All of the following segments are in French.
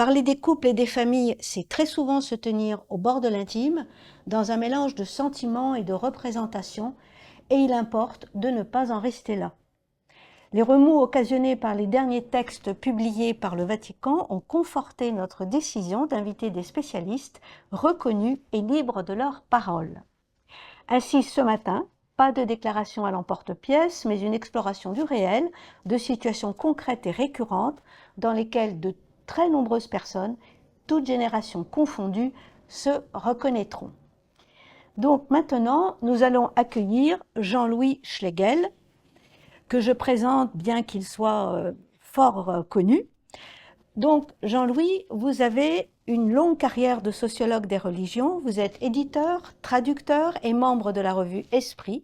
Parler des couples et des familles, c'est très souvent se tenir au bord de l'intime, dans un mélange de sentiments et de représentations, et il importe de ne pas en rester là. Les remous occasionnés par les derniers textes publiés par le Vatican ont conforté notre décision d'inviter des spécialistes reconnus et libres de leur parole. Ainsi, ce matin, pas de déclaration à l'emporte-pièce, mais une exploration du réel, de situations concrètes et récurrentes dans lesquelles de très nombreuses personnes, toutes générations confondues, se reconnaîtront. Donc maintenant, nous allons accueillir Jean-Louis Schlegel, que je présente bien qu'il soit fort connu. Donc Jean-Louis, vous avez une longue carrière de sociologue des religions, vous êtes éditeur, traducteur et membre de la revue Esprit.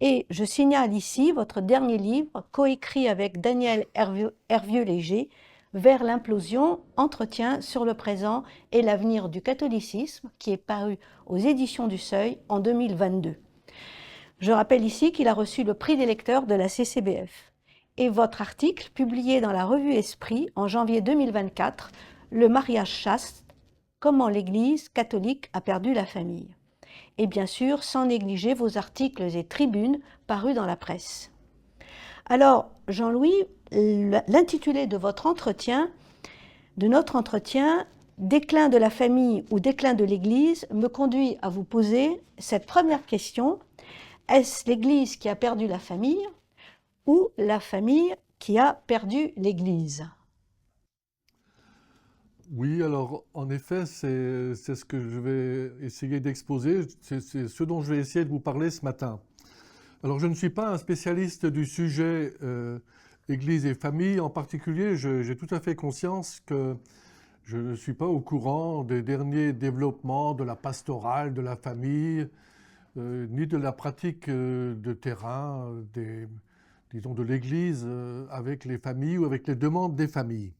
Et je signale ici votre dernier livre, coécrit avec Daniel Hervieux-Léger, Vers l'implosion, entretien sur le présent et l'avenir du catholicisme, qui est paru aux éditions du Seuil en 2022. Je rappelle ici qu'il a reçu le prix des lecteurs de la CCBF. Et votre article, publié dans la revue Esprit en janvier 2024, Le mariage chaste, comment l'Église catholique a perdu la famille. Et bien sûr, sans négliger vos articles et tribunes parus dans la presse. Alors, Jean-Louis, l'intitulé de votre entretien, de notre entretien, Déclin de la famille ou déclin de l'Église, me conduit à vous poser cette première question. Est-ce l'Église qui a perdu la famille ou la famille qui a perdu l'Église? Oui, alors en effet, c'est ce que je vais essayer d'exposer, c'est ce dont je vais essayer de vous parler ce matin. Alors je ne suis pas un spécialiste du sujet Église et famille, en particulier j'ai tout à fait conscience que je ne suis pas au courant des derniers développements de la pastorale, de la famille, ni de la pratique de terrain, disons de l'Église avec les familles ou avec les demandes des familles.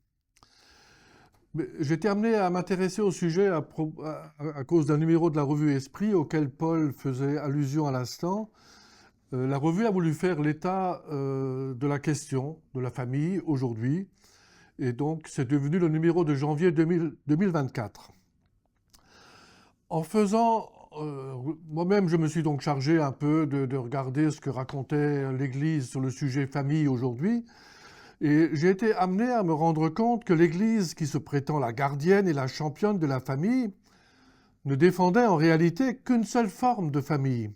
J'étais amené à m'intéresser au sujet à cause d'un numéro de la revue Esprit auquel Paul faisait allusion à l'instant. La revue a voulu faire l'état de la question de la famille aujourd'hui, et donc c'est devenu le numéro de janvier 2024. En faisant, moi-même je me suis donc chargé un peu de regarder ce que racontait l'Église sur le sujet famille aujourd'hui, et j'ai été amené à me rendre compte que l'Église, qui se prétend la gardienne et la championne de la famille, ne défendait en réalité qu'une seule forme de famille.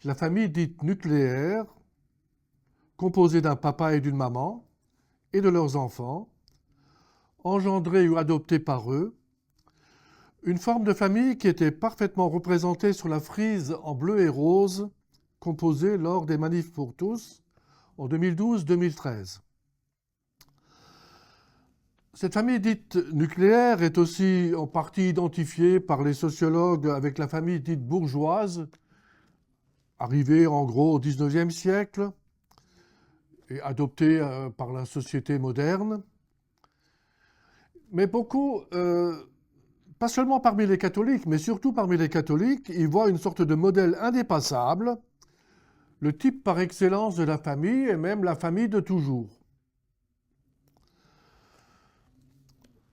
La famille dite nucléaire, composée d'un papa et d'une maman, et de leurs enfants, engendrés ou adoptés par eux, une forme de famille qui était parfaitement représentée sur la frise en bleu et rose, composée lors des manifs pour tous en 2012-2013. Cette famille dite nucléaire est aussi en partie identifiée par les sociologues avec la famille dite bourgeoise, arrivée en gros au XIXe siècle et adoptée par la société moderne. Mais beaucoup, pas seulement parmi les catholiques, mais surtout parmi les catholiques, y voient une sorte de modèle indépassable, le type par excellence de la famille et même la famille de toujours.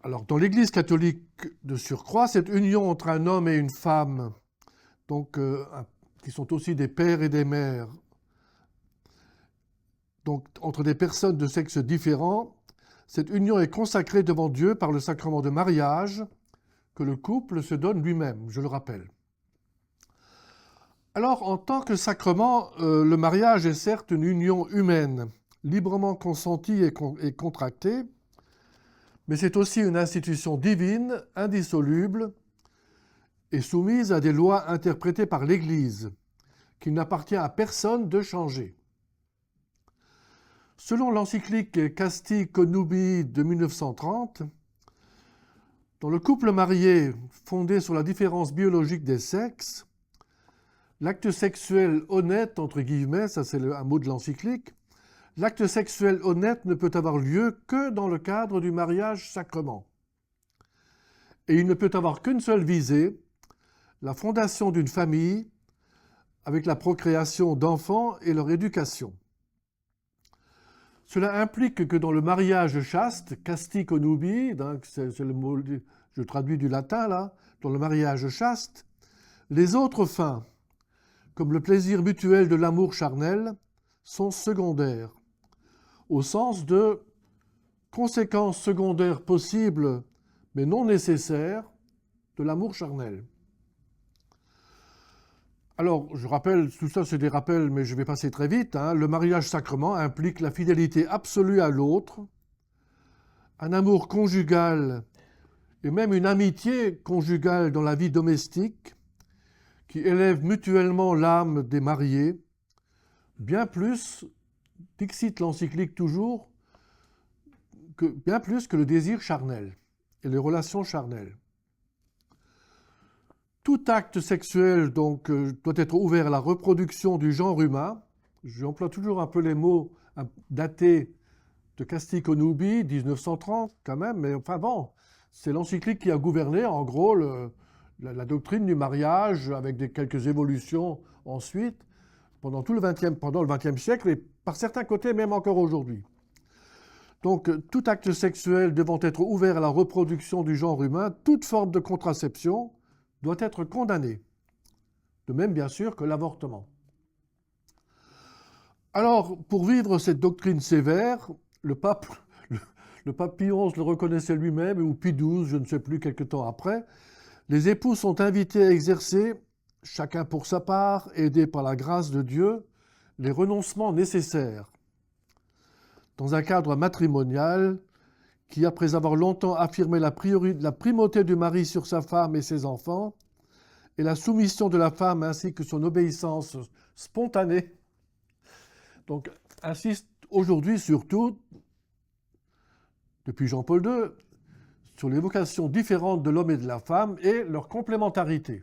Alors, dans l'Église catholique de surcroît, cette union entre un homme et une femme, donc, qui sont aussi des pères et des mères, donc entre des personnes de sexe différents, cette union est consacrée devant Dieu par le sacrement de mariage que le couple se donne lui-même, je le rappelle. Alors, en tant que sacrement, le mariage est certes une union humaine, librement consentie et contractée, mais c'est aussi une institution divine, indissoluble, et soumise à des lois interprétées par l'Église, qu'il n'appartient à personne de changer. Selon l'encyclique Casti Connubii de 1930, dans le couple marié fondé sur la différence biologique des sexes, l'acte sexuel honnête, entre guillemets, ça c'est un mot de l'encyclique, l'acte sexuel honnête ne peut avoir lieu que dans le cadre du mariage-sacrement. Et il ne peut avoir qu'une seule visée, la fondation d'une famille avec la procréation d'enfants et leur éducation. Cela implique que dans le mariage chaste, casti conubi, c'est le mot, je traduis du latin là, dans le mariage chaste, les autres fins, comme le plaisir mutuel de l'amour charnel, sont secondaires, au sens de conséquences secondaires possibles mais non nécessaires de l'amour charnel. Alors, je rappelle, tout ça c'est des rappels, mais je vais passer très vite. Le mariage sacrement implique la fidélité absolue à l'autre, un amour conjugal et même une amitié conjugale dans la vie domestique qui élève mutuellement l'âme des mariés, bien plus, dixit l'encyclique toujours, bien plus que le désir charnel et les relations charnelles. Tout acte sexuel donc doit être ouvert à la reproduction du genre humain. J'emploie toujours un peu les mots datés de Casti Conubi, 1930 quand même, mais enfin bon, c'est l'encyclique qui a gouverné en gros la doctrine du mariage avec quelques évolutions ensuite pendant le XXe siècle et par certains côtés même encore aujourd'hui. Donc tout acte sexuel devant être ouvert à la reproduction du genre humain, toute forme de contraception doit être condamné. De même, bien sûr, que l'avortement. Alors, pour vivre cette doctrine sévère, le pape Pie XI le reconnaissait lui-même, ou Pie XII, je ne sais plus, quelque temps après, les époux sont invités à exercer, chacun pour sa part, aidés par la grâce de Dieu, les renoncements nécessaires dans un cadre matrimonial qui, après avoir longtemps affirmé la primauté du mari sur sa femme et ses enfants, et la soumission de la femme ainsi que son obéissance spontanée, donc insiste aujourd'hui surtout, depuis Jean-Paul II, sur les vocations différentes de l'homme et de la femme et leur complémentarité.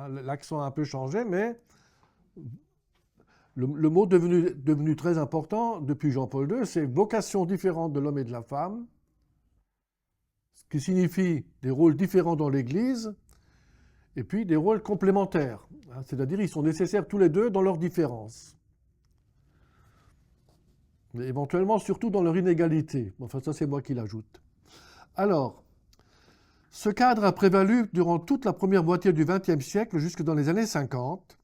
L'accent a un peu changé, mais le mot devenu très important depuis Jean-Paul II, c'est vocations différentes de l'homme et de la femme, ce qui signifie des rôles différents dans l'Église, et puis des rôles complémentaires, c'est-à-dire ils sont nécessaires tous les deux dans leurs différences. Mais éventuellement surtout dans leur inégalité. Enfin ça c'est moi qui l'ajoute. Alors, ce cadre a prévalu durant toute la première moitié du XXe siècle jusque dans les années 50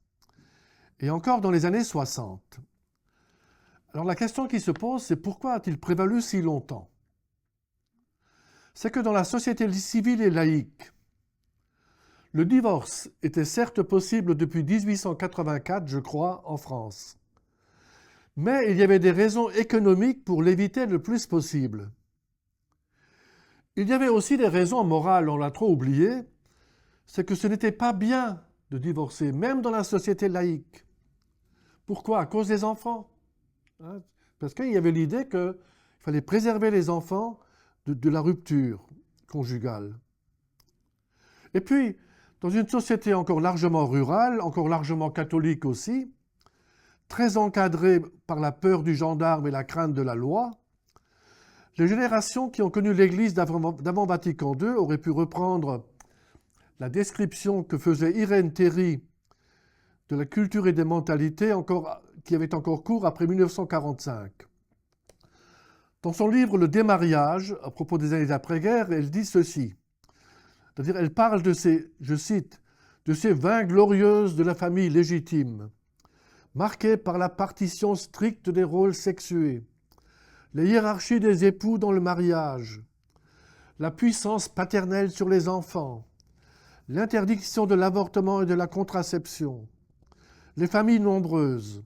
et encore dans les années 60. Alors la question qui se pose, c'est pourquoi a-t-il prévalu si longtemps? C'est que dans la société civile et laïque, le divorce était certes possible depuis 1884, je crois, en France. Mais il y avait des raisons économiques pour l'éviter le plus possible. Il y avait aussi des raisons morales, on l'a trop oublié, c'est que ce n'était pas bien de divorcer, même dans la société laïque. Pourquoi? À cause des enfants. Parce qu'il y avait l'idée qu'il fallait préserver les enfants de la rupture conjugale. Et puis, dans une société encore largement rurale, encore largement catholique aussi, très encadrée par la peur du gendarme et la crainte de la loi, les générations qui ont connu l'Église d'avant Vatican II auraient pu reprendre la description que faisait Irène Théry de la culture et des mentalités qui avait encore cours après 1945. Dans son livre Le démariage, à propos des années d'après-guerre, elle dit ceci. C'est-à-dire, elle parle de ces, je cite, de ces vins glorieuses de la famille légitime, marquées par la partition stricte des rôles sexués, les hiérarchies des époux dans le mariage, la puissance paternelle sur les enfants, l'interdiction de l'avortement et de la contraception, les familles nombreuses,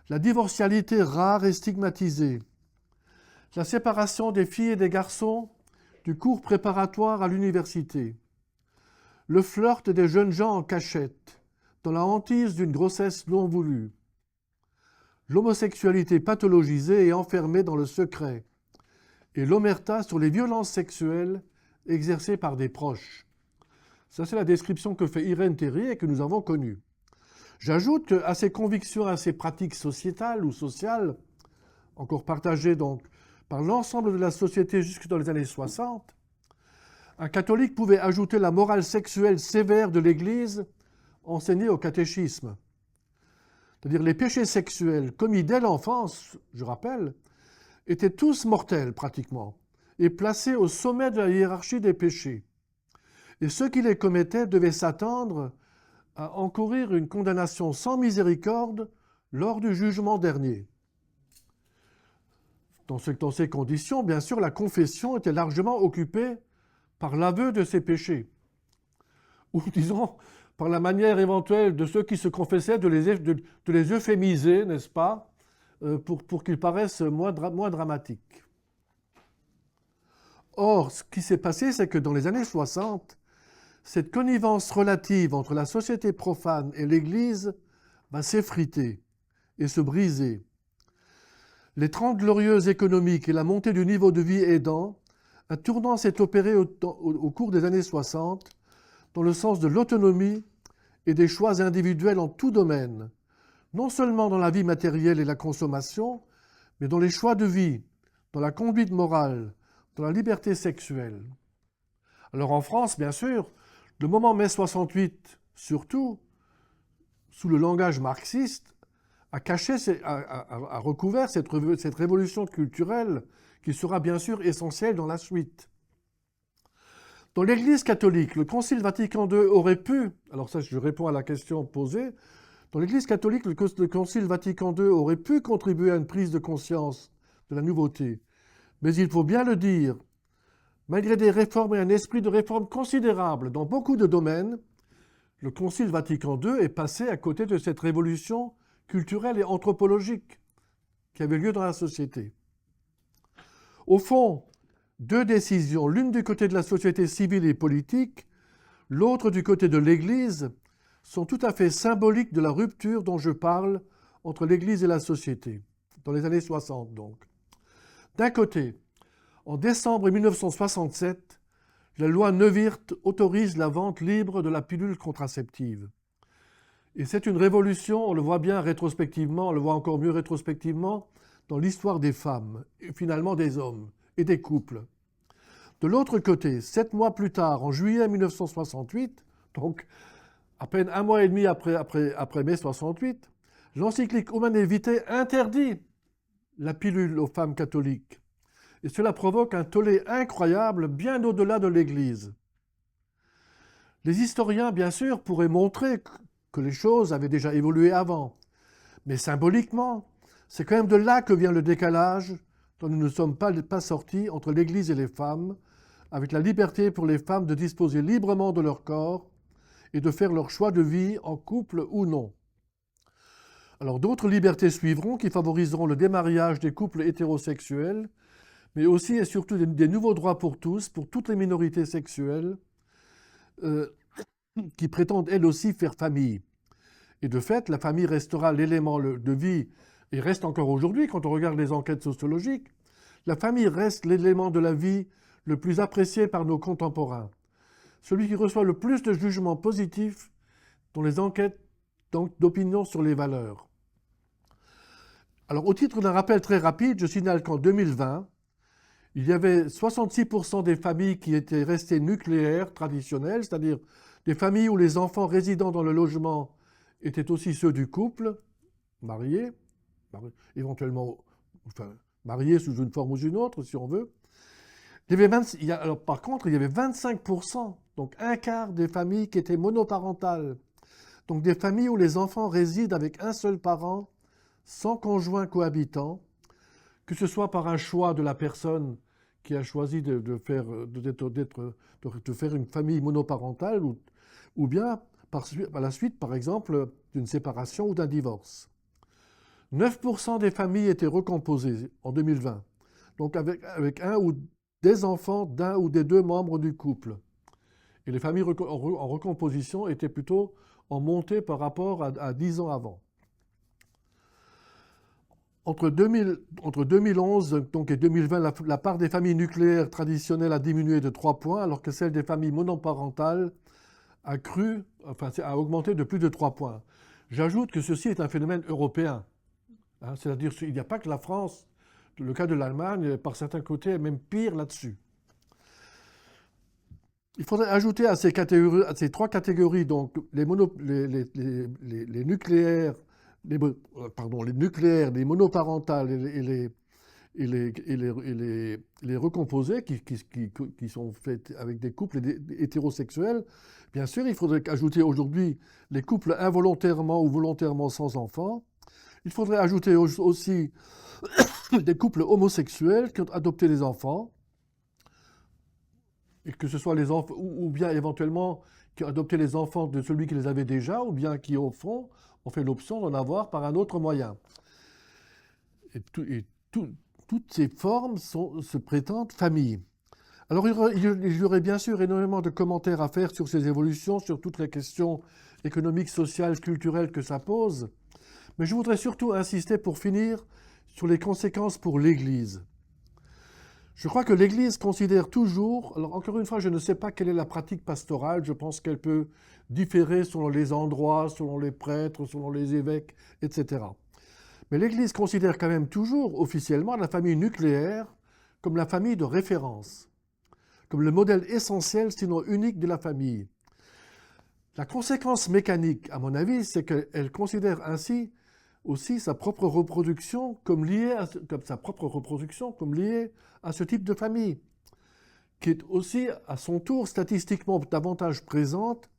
la divorcialité rare et stigmatisée, la séparation des filles et des garçons du cours préparatoire à l'université, le flirt des jeunes gens en cachette, dans la hantise d'une grossesse non voulue, l'homosexualité pathologisée et enfermée dans le secret, et l'omerta sur les violences sexuelles exercées par des proches. Ça, c'est la description que fait Irène Théry et que nous avons connue. J'ajoute qu'à ces convictions, à ces pratiques sociétales ou sociales, encore partagées donc par l'ensemble de la société jusque dans les années 60, un catholique pouvait ajouter la morale sexuelle sévère de l'Église enseignée au catéchisme. C'est-à-dire les péchés sexuels commis dès l'enfance, je rappelle, étaient tous mortels pratiquement, et placés au sommet de la hiérarchie des péchés. Et ceux qui les commettaient devaient s'attendre à encourir une condamnation sans miséricorde lors du jugement dernier. Dans ces conditions, bien sûr, la confession était largement occupée par l'aveu de ses péchés, ou disons, par la manière éventuelle de ceux qui se confessaient de les euphémiser, n'est-ce pas, pour qu'ils paraissent moins dramatiques. Or, ce qui s'est passé, c'est que dans les années 60, cette connivence relative entre la société profane et l'Église va s'effriter et se briser. Les 30 glorieuses économiques et la montée du niveau de vie aidant, un tournant s'est opéré au cours des années 60 dans le sens de l'autonomie et des choix individuels en tout domaine, non seulement dans la vie matérielle et la consommation, mais dans les choix de vie, dans la conduite morale, dans la liberté sexuelle. Alors en France, bien sûr, le moment mai 68, surtout, sous le langage marxiste, a recouvert cette révolution culturelle qui sera bien sûr essentielle dans la suite. Dans l'Église catholique, le Concile Vatican II aurait pu, alors ça je réponds à la question posée, dans l'Église catholique, le Concile Vatican II aurait pu contribuer à une prise de conscience de la nouveauté. Mais il faut bien le dire, malgré des réformes et un esprit de réforme considérable dans beaucoup de domaines, le Concile Vatican II est passé à côté de cette révolution culturelle et anthropologique qui avait lieu dans la société. Au fond, deux décisions, l'une du côté de la société civile et politique, l'autre du côté de l'Église, sont tout à fait symboliques de la rupture dont je parle entre l'Église et la société, dans les années 60 donc. D'un côté, en décembre 1967, la loi Neuwirth autorise la vente libre de la pilule contraceptive. Et c'est une révolution, on le voit bien rétrospectivement, on le voit encore mieux rétrospectivement, dans l'histoire des femmes, et finalement des hommes et des couples. De l'autre côté, 7 mois plus tard, en juillet 1968, donc à peine un mois et demi après mai 68, l'encyclique Humanae Vitae interdit la pilule aux femmes catholiques. Et cela provoque un tollé incroyable bien au-delà de l'Église. Les historiens, bien sûr, pourraient montrer que les choses avaient déjà évolué avant. Mais symboliquement, c'est quand même de là que vient le décalage dont nous ne sommes pas sortis entre l'Église et les femmes, avec la liberté pour les femmes de disposer librement de leur corps et de faire leur choix de vie en couple ou non. Alors d'autres libertés suivront qui favoriseront le démariage des couples hétérosexuels, mais aussi et surtout des nouveaux droits pour tous, pour toutes les minorités sexuelles, qui prétendent elles aussi faire famille. Et de fait, la famille restera l'élément de vie, et reste encore aujourd'hui, quand on regarde les enquêtes sociologiques, la famille reste l'élément de la vie le plus apprécié par nos contemporains. Celui qui reçoit le plus de jugements positifs dans les enquêtes d'opinion sur les valeurs. Alors, au titre d'un rappel très rapide, je signale qu'en 2020, il y avait 66% des familles qui étaient restées nucléaires, traditionnelles, c'est-à-dire des familles où les enfants résidant dans le logement étaient aussi ceux du couple, mariés, éventuellement mariés sous une forme ou une autre, si on veut. Alors, par contre, il y avait 25%, donc un quart des familles qui étaient monoparentales. Donc des familles où les enfants résident avec un seul parent, sans conjoint cohabitant, que ce soit par un choix de la personne qui a choisi de faire une famille monoparentale, ou bien par la suite, par exemple, d'une séparation ou d'un divorce. 9% des familles étaient recomposées en 2020, donc avec un ou des enfants d'un ou des deux membres du couple. Et les familles en recomposition étaient plutôt en montée par rapport à 10 ans avant. Entre 2011 donc, et 2020, la part des familles nucléaires traditionnelles a diminué de 3 points, alors que celle des familles monoparentales a augmenté de plus de 3 points. J'ajoute que ceci est un phénomène européen. Hein, c'est-à-dire qu'il n'y a pas que la France. Le cas de l'Allemagne, par certains côtés, est même pire là-dessus. Il faudrait ajouter à ces 3 catégories, donc les nucléaires, les monoparentales et les recomposer, qui sont faits avec des couples hétérosexuels. Bien sûr, il faudrait ajouter aujourd'hui les couples involontairement ou volontairement sans enfants. Il faudrait ajouter aussi des couples homosexuels qui ont adopté des enfants, et que ce soit les enfants, ou bien éventuellement qui ont adopté les enfants de celui qui les avait déjà, ou bien qui, au fond, ont fait l'option d'en avoir par un autre moyen. Et toutes ces formes se prétendent familles. Alors il y aurait bien sûr énormément de commentaires à faire sur ces évolutions, sur toutes les questions économiques, sociales, culturelles que ça pose, mais je voudrais surtout insister pour finir sur les conséquences pour l'Église. Je crois que l'Église considère toujours, alors encore une fois, je ne sais pas quelle est la pratique pastorale, je pense qu'elle peut différer selon les endroits, selon les prêtres, selon les évêques, etc. Mais l'Église considère quand même toujours officiellement la famille nucléaire comme la famille de référence, comme le modèle essentiel, sinon unique, de la famille. La conséquence mécanique, à mon avis, c'est qu'elle considère ainsi aussi sa propre reproduction comme liée à ce type de famille, qui est aussi à son tour statistiquement davantage présente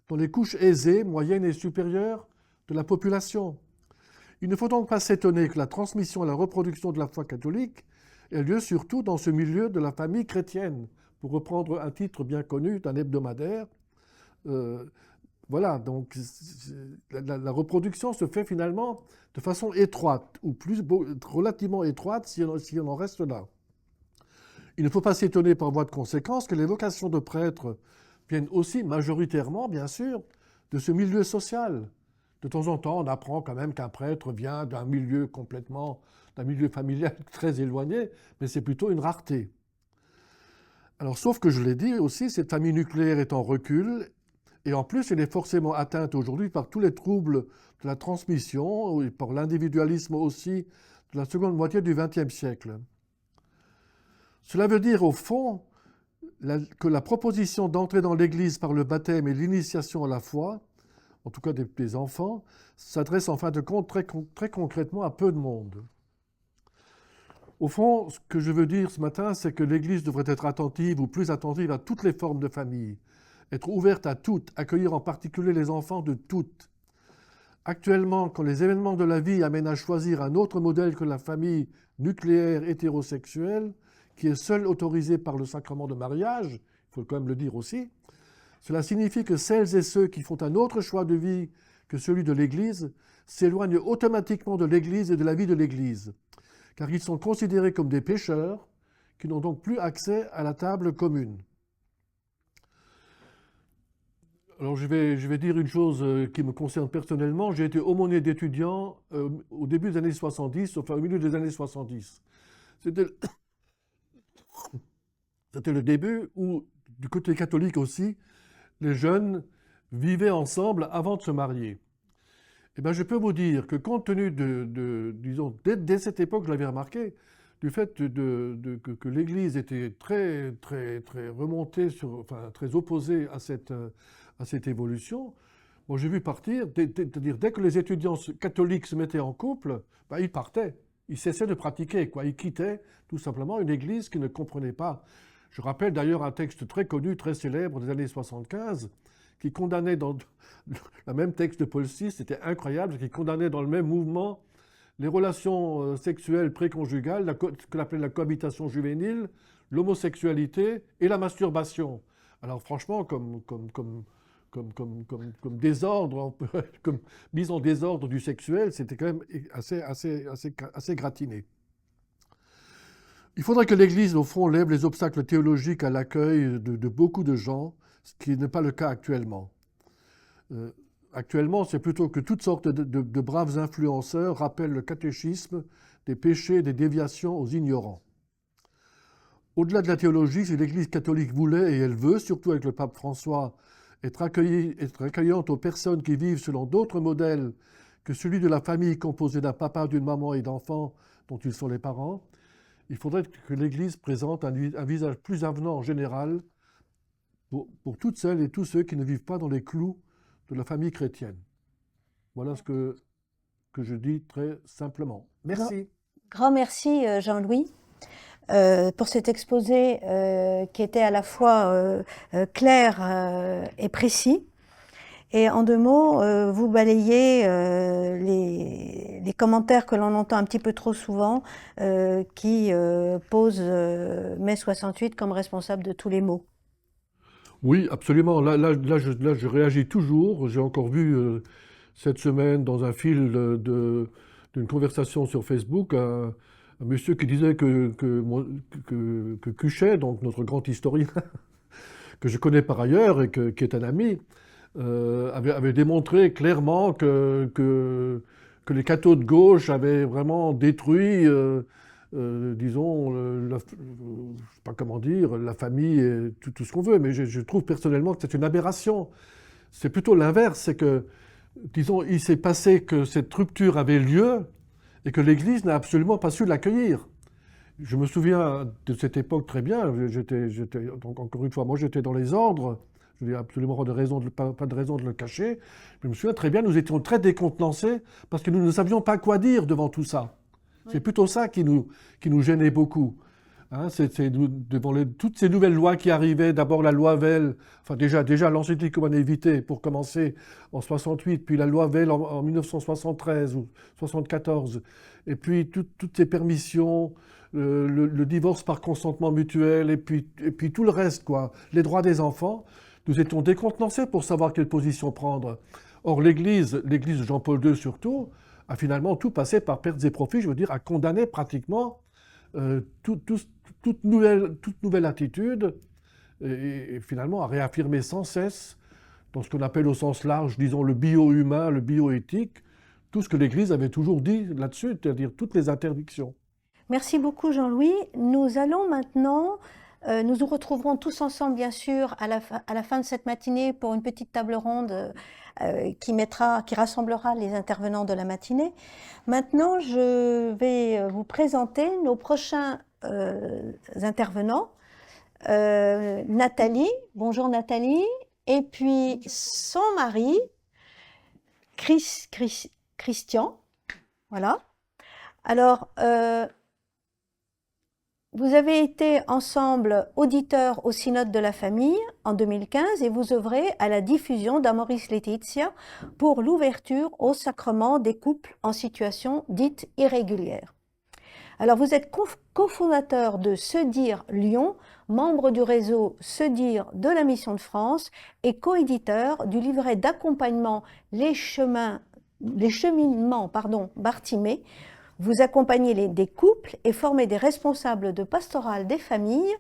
dans les couches aisées, moyennes et supérieures de la population. Il ne faut donc pas s'étonner que la transmission et la reproduction de la foi catholique ait lieu surtout dans ce milieu de la famille chrétienne, pour reprendre un titre bien connu d'un hebdomadaire. Voilà, donc la reproduction se fait finalement de façon étroite, ou relativement étroite si on en reste là. Il ne faut pas s'étonner par voie de conséquence que les vocations de prêtres viennent aussi majoritairement, bien sûr, de ce milieu social. De temps en temps, on apprend quand même qu'un prêtre vient d'un milieu familial très éloigné, mais c'est plutôt une rareté. Alors, sauf que je l'ai dit aussi, cette famille nucléaire est en recul, et en plus, elle est forcément atteinte aujourd'hui par tous les troubles de la transmission, et par l'individualisme aussi de la seconde moitié du XXe siècle. Cela veut dire, au fond, que la proposition d'entrer dans l'Église par le baptême et l'initiation à la foi, en tout cas des enfants, s'adresse en fin de compte très concrètement à peu de monde. Au fond, ce que je veux dire ce matin, c'est que l'Église devrait être attentive, ou plus attentive, à toutes les formes de famille, être ouverte à toutes, accueillir en particulier les enfants de toutes. Actuellement, quand les événements de la vie amènent à choisir un autre modèle que la famille nucléaire hétérosexuelle, qui est seule autorisée par le sacrement de mariage, il faut quand même le dire aussi, cela signifie que celles et ceux qui font un autre choix de vie que celui de l'Église s'éloignent automatiquement de l'Église et de la vie de l'Église, car ils sont considérés comme des pécheurs qui n'ont donc plus accès à la table commune. Alors je vais dire une chose qui me concerne personnellement. J'ai été aumônier d'étudiants au début des années 70, enfin au milieu des années 70. C'était le début où, du côté catholique aussi, les jeunes vivaient ensemble avant de se marier. Eh bien, je peux vous dire que compte tenu disons, dès cette époque, je l'avais remarqué, du fait que l'Église était très remontée, enfin très opposée à cette évolution, bon, j'ai vu partir, c'est-à-dire dès que les étudiants catholiques se mettaient en couple, ben, ils partaient, ils cessaient de pratiquer, quoi. Ils quittaient tout simplement une Église qui ne comprenait pas. Je rappelle d'ailleurs un texte très connu, très célèbre des années 75, qui condamnait dans le même texte de Paul VI, c'était incroyable, qui condamnait dans le même mouvement les relations sexuelles préconjugales, ce qu'on appelait la cohabitation juvénile, l'homosexualité et la masturbation. Alors franchement, comme désordre, comme mise en désordre du sexuel, c'était quand même assez gratiné. Il faudrait que l'Église, au fond, lève les obstacles théologiques à l'accueil de beaucoup de gens, ce qui n'est pas le cas actuellement. Actuellement, c'est plutôt que toutes sortes de braves influenceurs rappellent le catéchisme des péchés et des déviations aux ignorants. Au-delà de la théologie, si l'Église catholique voulait, et elle veut, surtout avec le pape François, être accueillante aux personnes qui vivent selon d'autres modèles que celui de la famille composée d'un papa, d'une maman et d'enfants dont ils sont les parents, il faudrait que l'Église présente un visage plus avenant en général pour toutes celles et tous ceux qui ne vivent pas dans les clous de la famille chrétienne. Voilà ce que je dis très simplement. Merci. Grand merci Jean-Louis. pour cet exposé qui était à la fois clair et précis. Et en 2 mots, vous balayez les commentaires que l'on entend un petit peu trop souvent, qui posent mai 68 comme responsable de tous les maux. Oui, absolument. Là, je réagis toujours. J'ai encore vu cette semaine dans un fil d'une conversation sur Facebook un monsieur qui disait que Cuchet, donc notre grand historien, que je connais par ailleurs et qui est un ami, avait démontré clairement que les cathos de gauche avaient vraiment détruit, disons, je ne sais pas comment dire, la famille et tout ce qu'on veut, mais je trouve personnellement que c'est une aberration. C'est plutôt l'inverse, c'est que, disons, il s'est passé que cette rupture avait lieu et que l'Église n'a absolument pas su l'accueillir. Je me souviens de cette époque très bien. Donc encore une fois, moi j'étais dans les ordres. Je n'ai absolument pas de raison de le cacher. Je me souviens très bien, nous étions très décontenancés parce que nous ne savions pas quoi dire devant tout ça. Oui. C'est plutôt ça qui nous gênait beaucoup. Hein, devant toutes ces nouvelles lois qui arrivaient, d'abord la loi Veil, enfin déjà l'encyclique Humanae Vitae pour commencer en 68, puis la loi Veil en 1973 ou 74, et puis toutes ces permissions, le divorce par consentement mutuel, et puis tout le reste, quoi, les droits des enfants, nous étions décontenancés pour savoir quelle position prendre. Or l'Église de Jean-Paul II surtout, a finalement tout passé par pertes et profits, je veux dire, a condamné pratiquement toute nouvelle attitude et finalement à réaffirmer sans cesse, dans ce qu'on appelle au sens large, disons le bio-humain, le bio-éthique, tout ce que l'Église avait toujours dit là-dessus, c'est-à-dire toutes les interdictions. Merci beaucoup Jean-Louis. Nous allons maintenant, nous nous retrouverons tous ensemble bien sûr à la fin de cette matinée pour une petite table ronde qui rassemblera les intervenants de la matinée. Maintenant, je vais vous présenter nos prochains intervenants. Nathalie, bonjour Nathalie, et puis son mari, Christian, voilà. Alors, vous avez été ensemble auditeurs au Synode de la Famille en 2015 et vous œuvrez à la diffusion d'Amoris Laetitia pour l'ouverture au sacrement des couples en situation dite irrégulière. Alors vous êtes cofondateur de Se Dire Lyon, membre du réseau Se Dire de la Mission de France et coéditeur du livret d'accompagnement Les cheminements Bartimée. Vous accompagnez des couples et formez des responsables de pastoral des familles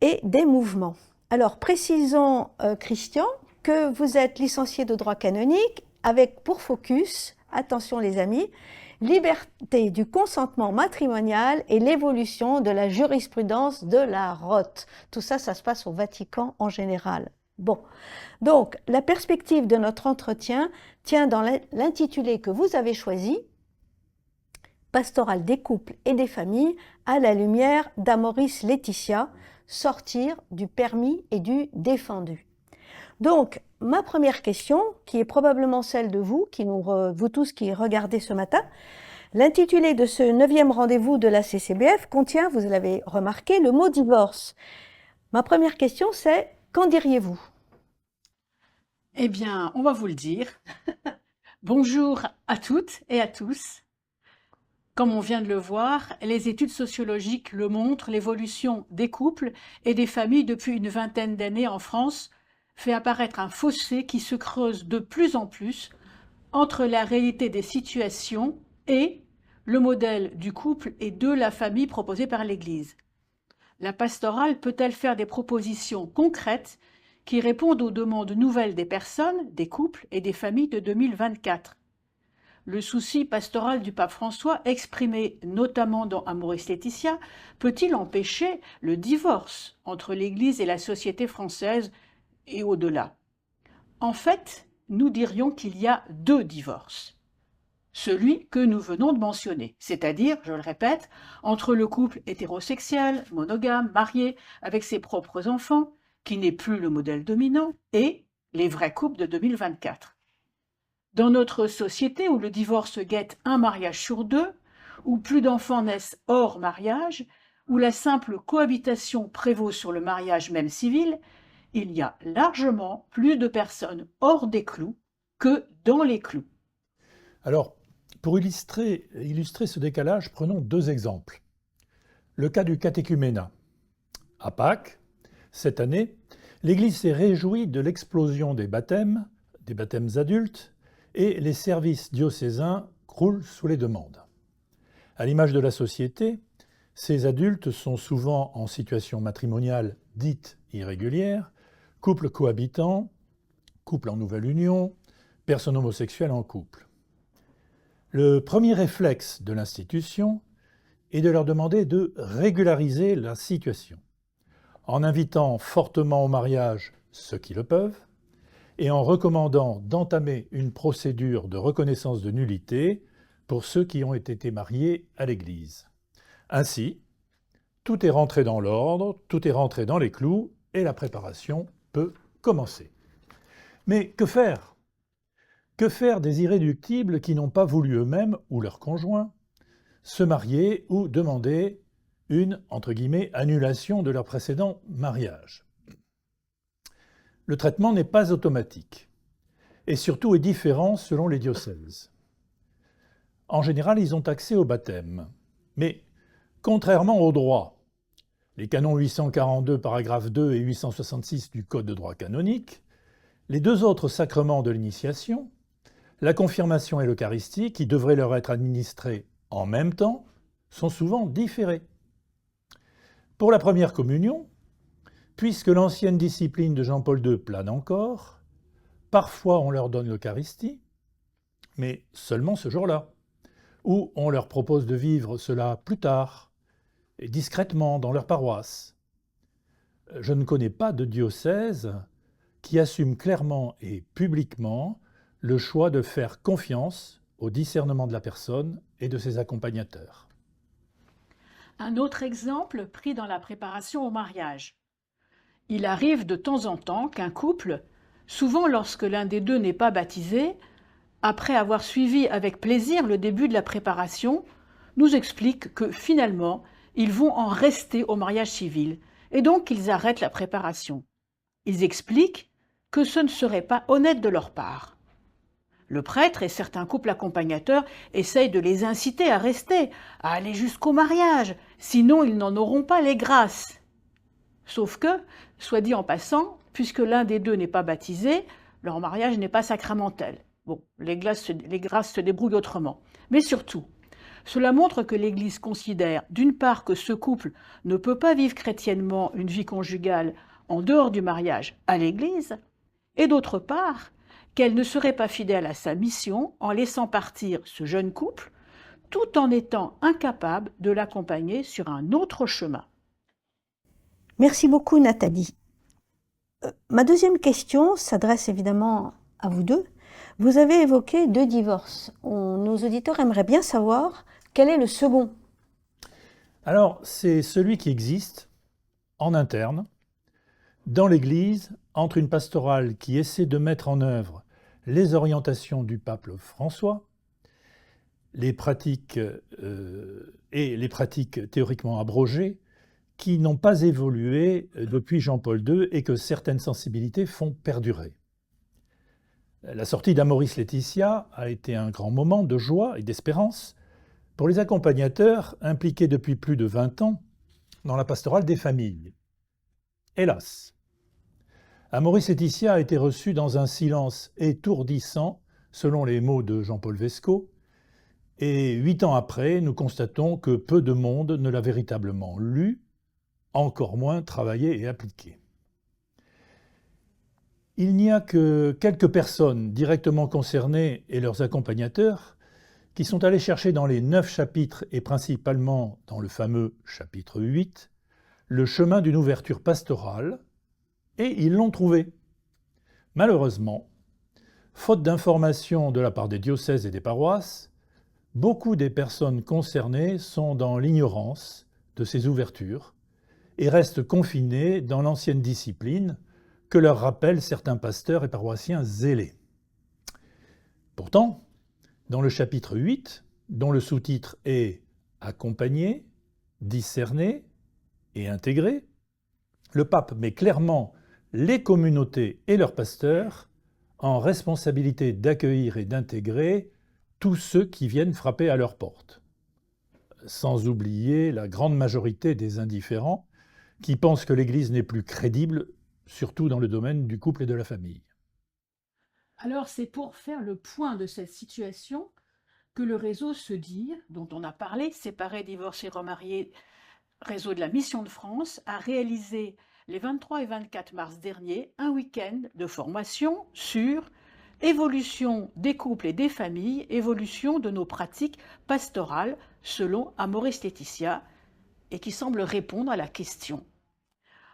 et des mouvements. Alors, précisons, Christian, que vous êtes licencié de droit canonique avec pour focus, attention les amis, liberté du consentement matrimonial et l'évolution de la jurisprudence de la ROT. Tout ça, ça se passe au Vatican en général. Bon, donc la perspective de notre entretien tient dans l'intitulé que vous avez choisi, Pastoral des couples et des familles à la lumière d'Amoris Laetitia, sortir du permis et du défendu. Donc, ma première question, qui est probablement celle de vous, vous tous qui regardez ce matin, l'intitulé de ce 9e rendez-vous de la CCBF contient, vous l'avez remarqué, le mot divorce. Ma première question, c'est qu'en diriez-vous? Eh bien, on va vous le dire. Bonjour à toutes et à tous. Comme on vient de le voir, les études sociologiques le montrent, l'évolution des couples et des familles depuis une vingtaine d'années en France fait apparaître un fossé qui se creuse de plus en plus entre la réalité des situations et le modèle du couple et de la famille proposé par l'Église. La pastorale peut-elle faire des propositions concrètes qui répondent aux demandes nouvelles des personnes, des couples et des familles de 2024 ? Le souci pastoral du pape François, exprimé notamment dans Amoris Laetitia, peut-il empêcher le divorce entre l'Église et la société française et au-delà? En fait, nous dirions qu'il y a 2 divorces. Celui que nous venons de mentionner, c'est-à-dire, je le répète, entre le couple hétérosexuel, monogame, marié, avec ses propres enfants, qui n'est plus le modèle dominant, et les vrais couples de 2024. Dans notre société où le divorce guette un mariage sur 2, où plus d'enfants naissent hors mariage, où la simple cohabitation prévaut sur le mariage même civil, il y a largement plus de personnes hors des clous que dans les clous. Alors, pour illustrer ce décalage, prenons 2 exemples. Le cas du catéchuménat. À Pâques, cette année, l'Église s'est réjouie de l'explosion des baptêmes adultes, et les services diocésains croulent sous les demandes. À l'image de la société, ces adultes sont souvent en situation matrimoniale dite irrégulière, couples cohabitants, couples en nouvelle union, personnes homosexuelles en couple. Le premier réflexe de l'institution est de leur demander de régulariser la situation, en invitant fortement au mariage ceux qui le peuvent, et en recommandant d'entamer une procédure de reconnaissance de nullité pour ceux qui ont été mariés à l'Église. Ainsi, tout est rentré dans l'ordre, tout est rentré dans les clous, et la préparation peut commencer. Mais que faire ? Que faire des irréductibles qui n'ont pas voulu eux-mêmes, ou leur conjoint, se marier ou demander une, entre guillemets, annulation de leur précédent mariage ? Le traitement n'est pas automatique, et surtout est différent selon les diocèses. En général, ils ont accès au baptême, mais contrairement au droit, les canons 842, paragraphe 2 et 866 du Code de droit canonique, les 2 autres sacrements de l'initiation, la confirmation et l'Eucharistie, qui devraient leur être administrés en même temps, sont souvent différés. Pour la première communion, puisque l'ancienne discipline de Jean-Paul II plane encore, parfois on leur donne l'Eucharistie, mais seulement ce jour-là, ou on leur propose de vivre cela plus tard, et discrètement dans leur paroisse. Je ne connais pas de diocèse qui assume clairement et publiquement le choix de faire confiance au discernement de la personne et de ses accompagnateurs. Un autre exemple pris dans la préparation au mariage. Il arrive de temps en temps qu'un couple, souvent lorsque l'un des deux n'est pas baptisé, après avoir suivi avec plaisir le début de la préparation, nous explique que finalement, ils vont en rester au mariage civil et donc ils arrêtent la préparation. Ils expliquent que ce ne serait pas honnête de leur part. Le prêtre et certains couples accompagnateurs essayent de les inciter à rester, à aller jusqu'au mariage, sinon ils n'en auront pas les grâces. Sauf que, soit dit en passant, puisque l'un des deux n'est pas baptisé, leur mariage n'est pas sacramentel. Bon, les grâces se débrouillent autrement. Mais surtout, cela montre que l'Église considère, d'une part, que ce couple ne peut pas vivre chrétiennement une vie conjugale en dehors du mariage à l'Église, et d'autre part, qu'elle ne serait pas fidèle à sa mission en laissant partir ce jeune couple, tout en étant incapable de l'accompagner sur un autre chemin. Merci beaucoup Nathalie. Ma deuxième question s'adresse évidemment à vous deux. Vous avez évoqué 2 divorces. Nos auditeurs aimeraient bien savoir quel est le second. Alors, c'est celui qui existe en interne, dans l'Église, entre une pastorale qui essaie de mettre en œuvre les orientations du pape François, les pratiques théoriquement abrogées, qui n'ont pas évolué depuis Jean-Paul II et que certaines sensibilités font perdurer. La sortie d'Amoris Laetitia a été un grand moment de joie et d'espérance pour les accompagnateurs impliqués depuis plus de 20 ans dans la pastorale des familles. Hélas, Amoris Laetitia a été reçu dans un silence étourdissant, selon les mots de Jean-Paul Vesco, et 8 ans après, nous constatons que peu de monde ne l'a véritablement lu, encore moins travaillé et appliqué. Il n'y a que quelques personnes directement concernées et leurs accompagnateurs qui sont allés chercher dans les 9 chapitres et principalement dans le fameux chapitre 8, le chemin d'une ouverture pastorale, et ils l'ont trouvé. Malheureusement, faute d'informations de la part des diocèses et des paroisses, beaucoup des personnes concernées sont dans l'ignorance de ces ouvertures et restent confinées dans l'ancienne discipline que leur rappellent certains pasteurs et paroissiens zélés. Pourtant, dans le chapitre 8, dont le sous-titre est accompagner, discerner et intégrer, le pape met clairement les communautés et leurs pasteurs en responsabilité d'accueillir et d'intégrer tous ceux qui viennent frapper à leur porte. Sans oublier la grande majorité des indifférents qui pensent que l'Église n'est plus crédible, surtout dans le domaine du couple et de la famille. Alors c'est pour faire le point de cette situation que le réseau Se Dire, dont on a parlé, Séparés, Divorcés, Remariés, réseau de la Mission de France, a réalisé les 23 et 24 mars dernier un week-end de formation sur évolution des couples et des familles, évolution de nos pratiques pastorales selon Amoris Laetitia, et qui semble répondre à la question.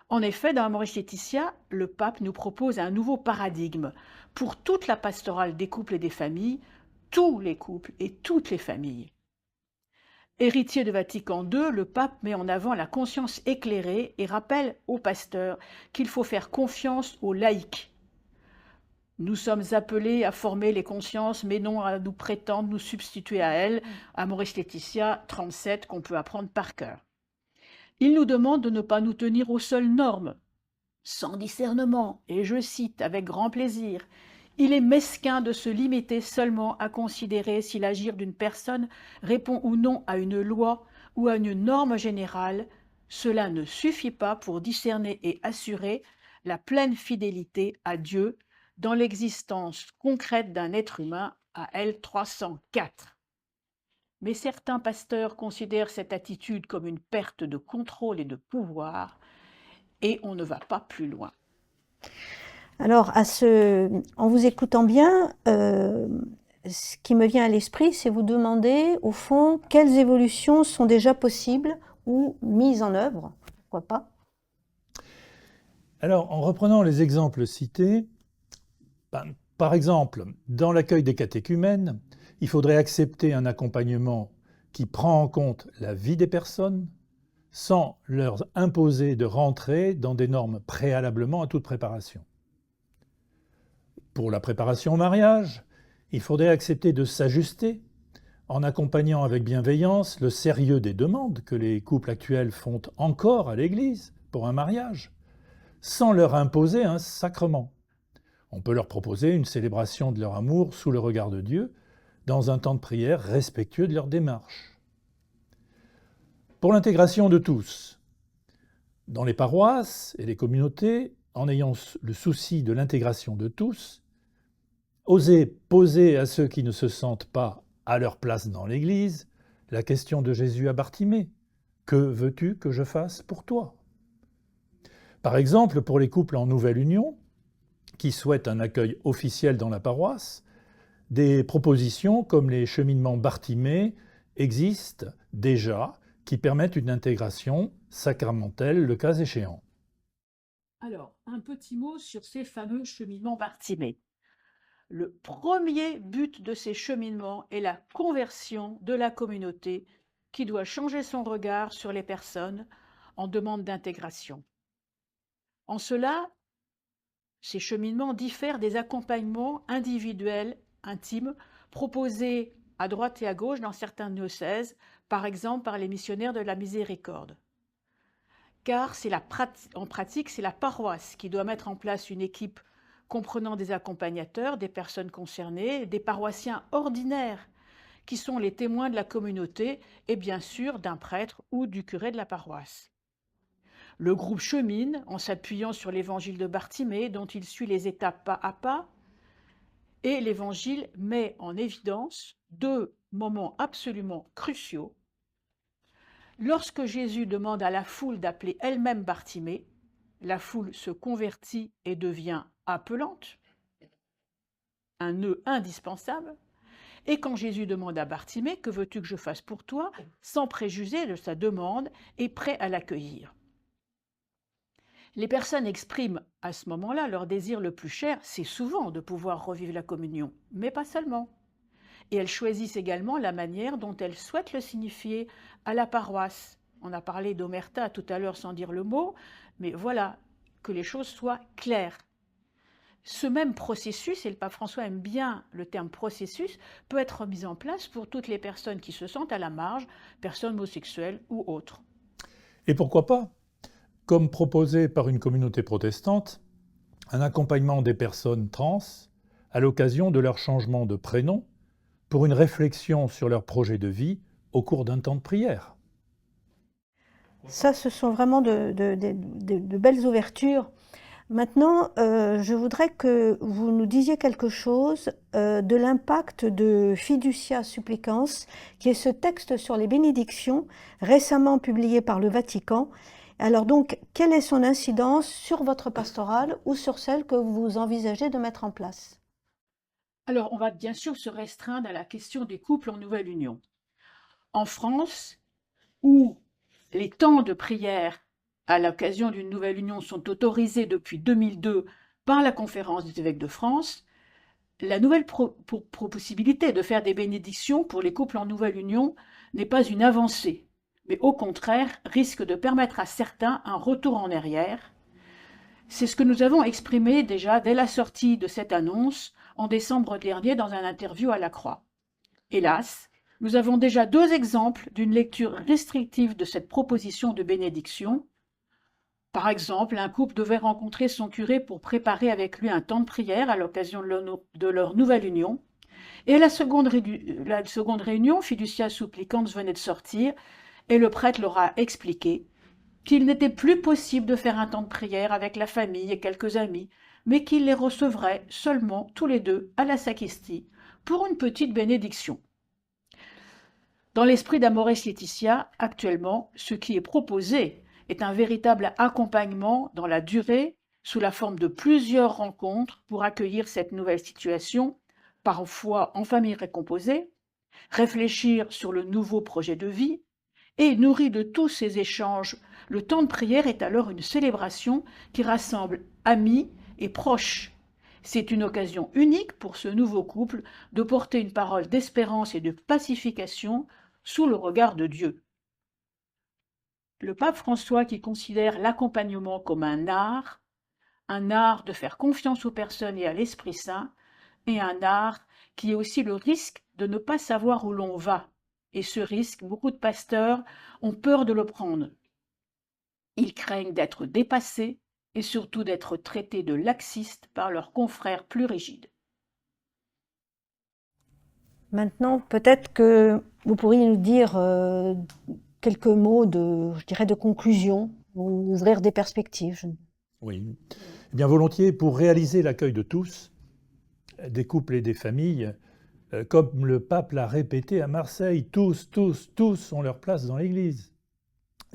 En effet, dans Amoris Laetitia, le pape nous propose un nouveau paradigme pour toute la pastorale des couples et des familles, tous les couples et toutes les familles. Héritier de Vatican II, le pape met en avant la conscience éclairée et rappelle aux pasteurs qu'il faut faire confiance aux laïcs. Nous sommes appelés à former les consciences, mais non à nous prétendre nous substituer à elles. Amoris Laetitia 37, qu'on peut apprendre par cœur. Il nous demande de ne pas nous tenir aux seules normes, sans discernement, et je cite avec grand plaisir, « Il est mesquin de se limiter seulement à considérer si l'agir d'une personne répond ou non à une loi ou à une norme générale. Cela ne suffit pas pour discerner et assurer la pleine fidélité à Dieu dans l'existence concrète d'un être humain à L 304. » Mais certains pasteurs considèrent cette attitude comme une perte de contrôle et de pouvoir, et on ne va pas plus loin. Alors, en vous écoutant bien, ce qui me vient à l'esprit, c'est vous demander, au fond, quelles évolutions sont déjà possibles ou mises en œuvre, pourquoi pas? Alors, en reprenant les exemples cités, par exemple, dans l'accueil des catéchumènes, il faudrait accepter un accompagnement qui prend en compte la vie des personnes sans leur imposer de rentrer dans des normes préalablement à toute préparation. Pour la préparation au mariage, il faudrait accepter de s'ajuster en accompagnant avec bienveillance le sérieux des demandes que les couples actuels font encore à l'Église pour un mariage, sans leur imposer un sacrement. On peut leur proposer une célébration de leur amour sous le regard de Dieu, dans un temps de prière respectueux de leur démarche. Pour l'intégration de tous, dans les paroisses et les communautés, en ayant le souci de l'intégration de tous, oser poser à ceux qui ne se sentent pas à leur place dans l'Église la question de Jésus à Bartimée. « Que veux-tu que je fasse pour toi ?» Par exemple, pour les couples en nouvelle union, qui souhaitent un accueil officiel dans la paroisse, des propositions comme les cheminements Bartimée existent déjà, qui permettent une intégration sacramentelle le cas échéant. Alors, un petit mot sur ces fameux cheminements Bartimée. Le premier but de ces cheminements est la conversion de la communauté qui doit changer son regard sur les personnes en demande d'intégration. En cela, ces cheminements diffèrent des accompagnements individuels, intimes, proposés à droite et à gauche dans certains diocèses, par exemple par les missionnaires de la miséricorde. Car en pratique, c'est la paroisse qui doit mettre en place une équipe comprenant des accompagnateurs, des personnes concernées, des paroissiens ordinaires, qui sont les témoins de la communauté, et bien sûr d'un prêtre ou du curé de la paroisse. Le groupe chemine en s'appuyant sur l'évangile de Bartimée, dont il suit les étapes pas à pas, et l'évangile met en évidence deux moments absolument cruciaux. Lorsque Jésus demande à la foule d'appeler elle-même Bartimée, la foule se convertit et devient appelante, un nœud indispensable. Et quand Jésus demande à Bartimée « Que veux-tu que je fasse pour toi ?», sans préjuger de sa demande, est prêt à l'accueillir. Les personnes expriment à ce moment-là leur désir le plus cher, c'est souvent de pouvoir revivre la communion, mais pas seulement. Et elles choisissent également la manière dont elles souhaitent le signifier à la paroisse. On a parlé d'omerta tout à l'heure sans dire le mot, mais voilà, que les choses soient claires. ce même processus, et le pape François aime bien le terme processus, peut être mis en place pour toutes les personnes qui se sentent à la marge, personnes homosexuelles ou autres. Et pourquoi pas, comme proposé par une communauté protestante, un accompagnement des personnes trans à l'occasion de leur changement de prénom pour une réflexion sur leur projet de vie au cours d'un temps de prière. Ça, ce sont vraiment de belles ouvertures. Maintenant, je voudrais que vous nous disiez quelque chose de l'impact de Fiducia Supplicans, qui est ce texte sur les bénédictions récemment publié par le Vatican. Alors donc, quelle est son incidence sur votre pastorale ou sur celle que vous envisagez de mettre en place? Alors, on va bien sûr se restreindre à la question des couples en nouvelle union. En France, où les temps de prière à l'occasion d'une nouvelle union sont autorisés depuis 2002 par la Conférence des évêques de France, la nouvelle possibilité de faire des bénédictions pour les couples en nouvelle union n'est pas une avancée, mais au contraire risque de permettre à certains un retour en arrière. C'est ce que nous avons exprimé déjà dès la sortie de cette annonce en décembre dernier dans un interview à la Croix. Hélas, nous avons déjà 2 exemples d'une lecture restrictive de cette proposition de bénédiction. Par exemple, un couple devait rencontrer son curé pour préparer avec lui un temps de prière à l'occasion de leur nouvelle union. Et la seconde réunion, Fiducia Supplicans venait de sortir, et le prêtre leur a expliqué qu'il n'était plus possible de faire un temps de prière avec la famille et quelques amis, mais qu'il les recevrait seulement tous les 2 à la sacristie pour une petite bénédiction. Dans l'esprit d'Amoris Laetitia, actuellement, ce qui est proposé est un véritable accompagnement dans la durée, sous la forme de plusieurs rencontres pour accueillir cette nouvelle situation, parfois en famille récomposée, réfléchir sur le nouveau projet de vie, et nourri de tous ces échanges, le temps de prière est alors une célébration qui rassemble amis et proches. C'est une occasion unique pour ce nouveau couple de porter une parole d'espérance et de pacification sous le regard de Dieu. Le pape François, qui considère l'accompagnement comme un art de faire confiance aux personnes et à l'Esprit Saint, et un art qui est aussi le risque de ne pas savoir où l'on va. Et ce risque, beaucoup de pasteurs ont peur de le prendre. Ils craignent d'être dépassés et surtout d'être traités de laxistes par leurs confrères plus rigides. Maintenant, peut-être que vous pourriez nous dire quelques mots je dirais, de conclusion, ou ouvrir des perspectives. Oui, eh bien volontiers, pour réaliser l'accueil de tous, des couples et des familles, comme le pape l'a répété à Marseille, tous ont leur place dans l'Église.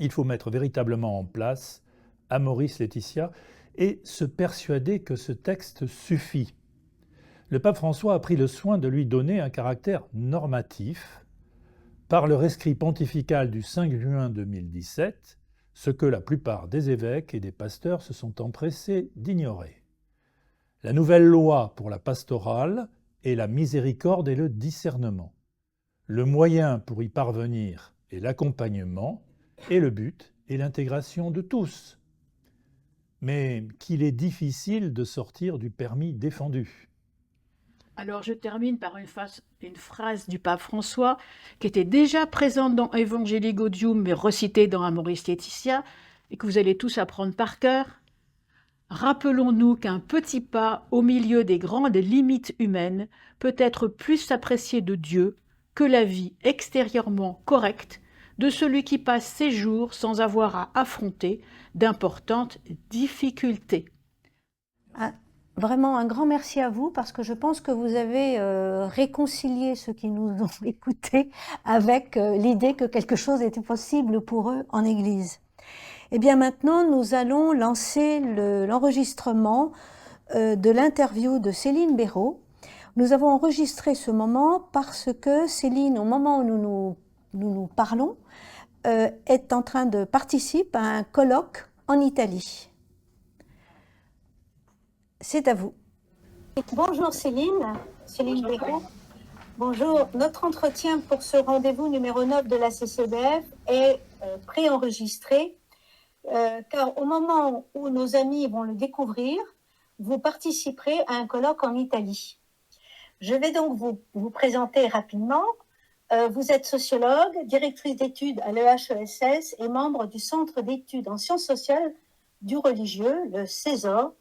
Il faut mettre véritablement en place Amoris Laetitia et se persuader que ce texte suffit. Le pape François a pris le soin de lui donner un caractère normatif par le rescrit pontifical du 5 juin 2017, ce que la plupart des évêques et des pasteurs se sont empressés d'ignorer. La nouvelle loi pour la pastorale est la miséricorde et le discernement. Le moyen pour y parvenir est l'accompagnement, et le but est l'intégration de tous. Mais qu'il est difficile de sortir du permis défendu. Alors je termine par une phrase du pape François qui était déjà présente dans Evangelii Gaudium mais recitée dans Amoris Laetitia et que vous allez tous apprendre par cœur. Rappelons-nous qu'un petit pas au milieu des grandes limites humaines peut être plus apprécié de Dieu que la vie extérieurement correcte de celui qui passe ses jours sans avoir à affronter d'importantes difficultés. Vraiment un grand merci à vous parce que je pense que vous avez réconcilié ceux qui nous ont écoutés avec l'idée que quelque chose était possible pour eux en Église. Et bien maintenant, nous allons lancer l'enregistrement de l'interview de Céline Béraud. Nous avons enregistré ce moment parce que Céline, au moment où nous parlons, est en train de participer à un colloque en Italie. C'est à vous. Bonjour Céline Béraud. Bonjour. Notre entretien pour ce rendez-vous numéro 9 de la CCBF est préenregistré car au moment où nos amis vont le découvrir, vous participerez à un colloque en Italie. Je vais donc vous présenter rapidement. Vous êtes sociologue, directrice d'études à l'EHESS et membre du Centre d'études en sciences sociales du religieux, le CESOR.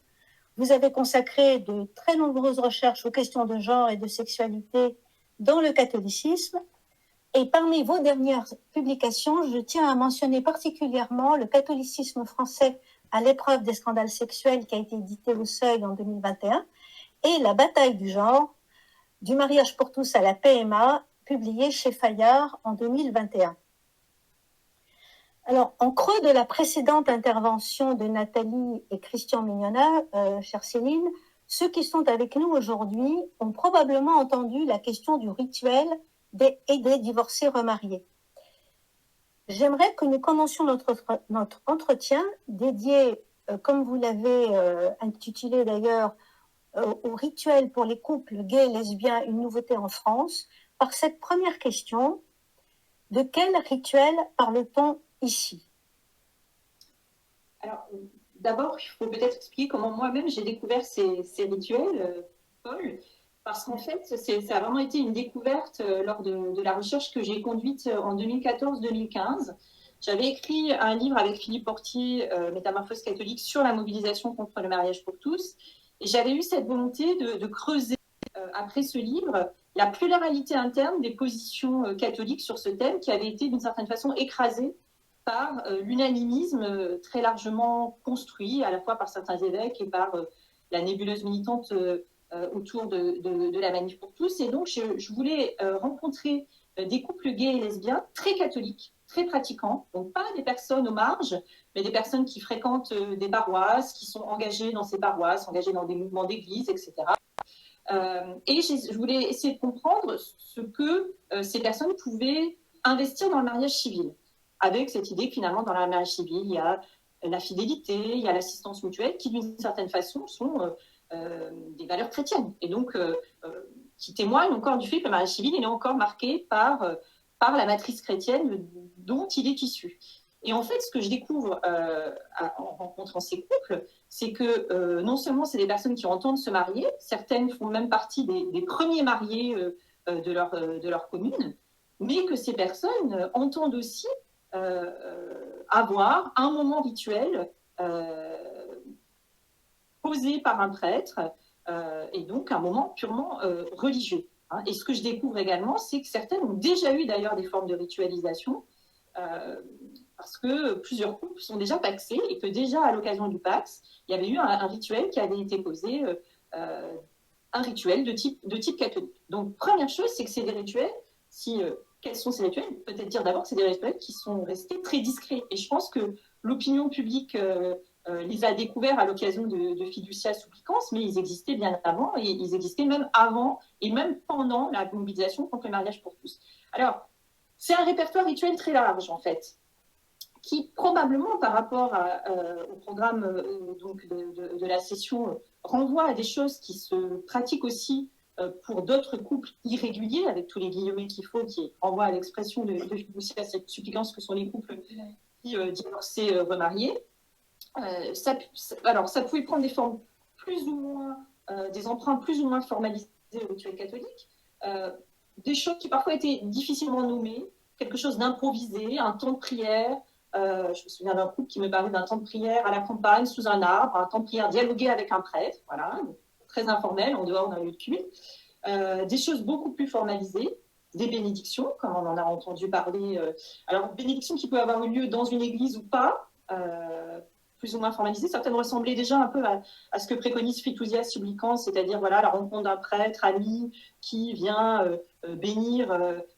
Vous avez consacré de très nombreuses recherches aux questions de genre et de sexualité dans le catholicisme. Et parmi vos dernières publications, je tiens à mentionner particulièrement le catholicisme français à l'épreuve des scandales sexuels qui a été édité au Seuil en 2021 et la bataille du genre, du mariage pour tous à la PMA, publié chez Fayard en 2021. Alors, en creux de la précédente intervention de Nathalie et Christian Mignona, chère Céline, ceux qui sont avec nous aujourd'hui ont probablement entendu la question du rituel et des divorcés remariés. J'aimerais que nous commencions notre entretien dédié, comme vous l'avez intitulé d'ailleurs, au rituel pour les couples gays et lesbiens, une nouveauté en France, par cette première question: de quel rituel parle-t-on ici? Alors, d'abord, il faut peut-être expliquer comment moi-même j'ai découvert ces rituels, Paul, parce qu'en fait, ça a vraiment été une découverte lors de la recherche que j'ai conduite en 2014-2015. J'avais écrit un livre avec Philippe Portier, Métamorphose catholique, sur la mobilisation contre le mariage pour tous. Et j'avais eu cette volonté de creuser, après ce livre, la pluralité interne des positions catholiques sur ce thème qui avait été d'une certaine façon écrasée par l'unanimisme très largement construit, à la fois par certains évêques et par la nébuleuse militante autour de la manif pour tous. Et donc, je voulais rencontrer des couples gays et lesbiens très catholiques, très pratiquants, donc pas des personnes aux marges, mais des personnes qui fréquentent des paroisses, qui sont engagées dans ces paroisses, engagées dans des mouvements d'église, etc. Et je voulais essayer de comprendre ce que ces personnes pouvaient investir dans le mariage civil, avec cette idée que finalement, dans le mariage civil, il y a la fidélité, il y a l'assistance mutuelle, qui d'une certaine façon sont des valeurs chrétiennes, et donc qui témoignent encore du fait que le mariage civil il est encore marqué par la matrice chrétienne dont il est issu. Et en fait, ce que je découvre en rencontrant ces couples, c'est que non seulement c'est des personnes qui entendent se marier, certaines font même partie des premiers mariés de leur commune, mais que ces personnes entendent aussi avoir un moment rituel posé par un prêtre, et donc un moment purement religieux. Hein. Et ce que je découvre également, c'est que certaines ont déjà eu d'ailleurs des formes de ritualisation, parce que plusieurs couples sont déjà paxés et que déjà à l'occasion du Pax, il y avait eu un rituel qui avait été posé, un rituel de type catholique. Donc première chose, c'est que c'est des rituels, quels sont ces rituels? Peut-être dire d'abord que c'est des rituels qui sont restés très discrets. Et je pense que l'opinion publique les a découverts à l'occasion de Fiducia Supplicans, mais ils existaient bien avant, et ils existaient même avant et même pendant la mobilisation contre le mariage pour tous. Alors, c'est un répertoire rituel très large, en fait, qui probablement, par rapport au programme donc de la session, renvoie à des choses qui se pratiquent aussi pour d'autres couples irréguliers, avec tous les guillemets qu'il faut, qui renvoient à l'expression de Fiducia Supplicans, que sont les couples qui divorcés remariés. Alors, ça pouvait prendre des formes plus ou moins, des emprunts plus ou moins formalisés au rituel catholique, des choses qui parfois étaient difficilement nommées, quelque chose d'improvisé, un temps de prière. Je me souviens d'un couple qui me parlait d'un temps de prière à la campagne, sous un arbre, un temps de prière dialogué avec un prêtre, voilà, très informel, en dehors d'un lieu de culte. Des choses beaucoup plus formalisées, des bénédictions, comme on en a entendu parler. Alors, bénédictions qui peuvent avoir eu lieu dans une église ou pas, plus ou moins formalisées. Certaines ressemblaient déjà un peu à ce que préconise Fiducia Supplicans, c'est-à-dire voilà, la rencontre d'un prêtre ami qui vient bénir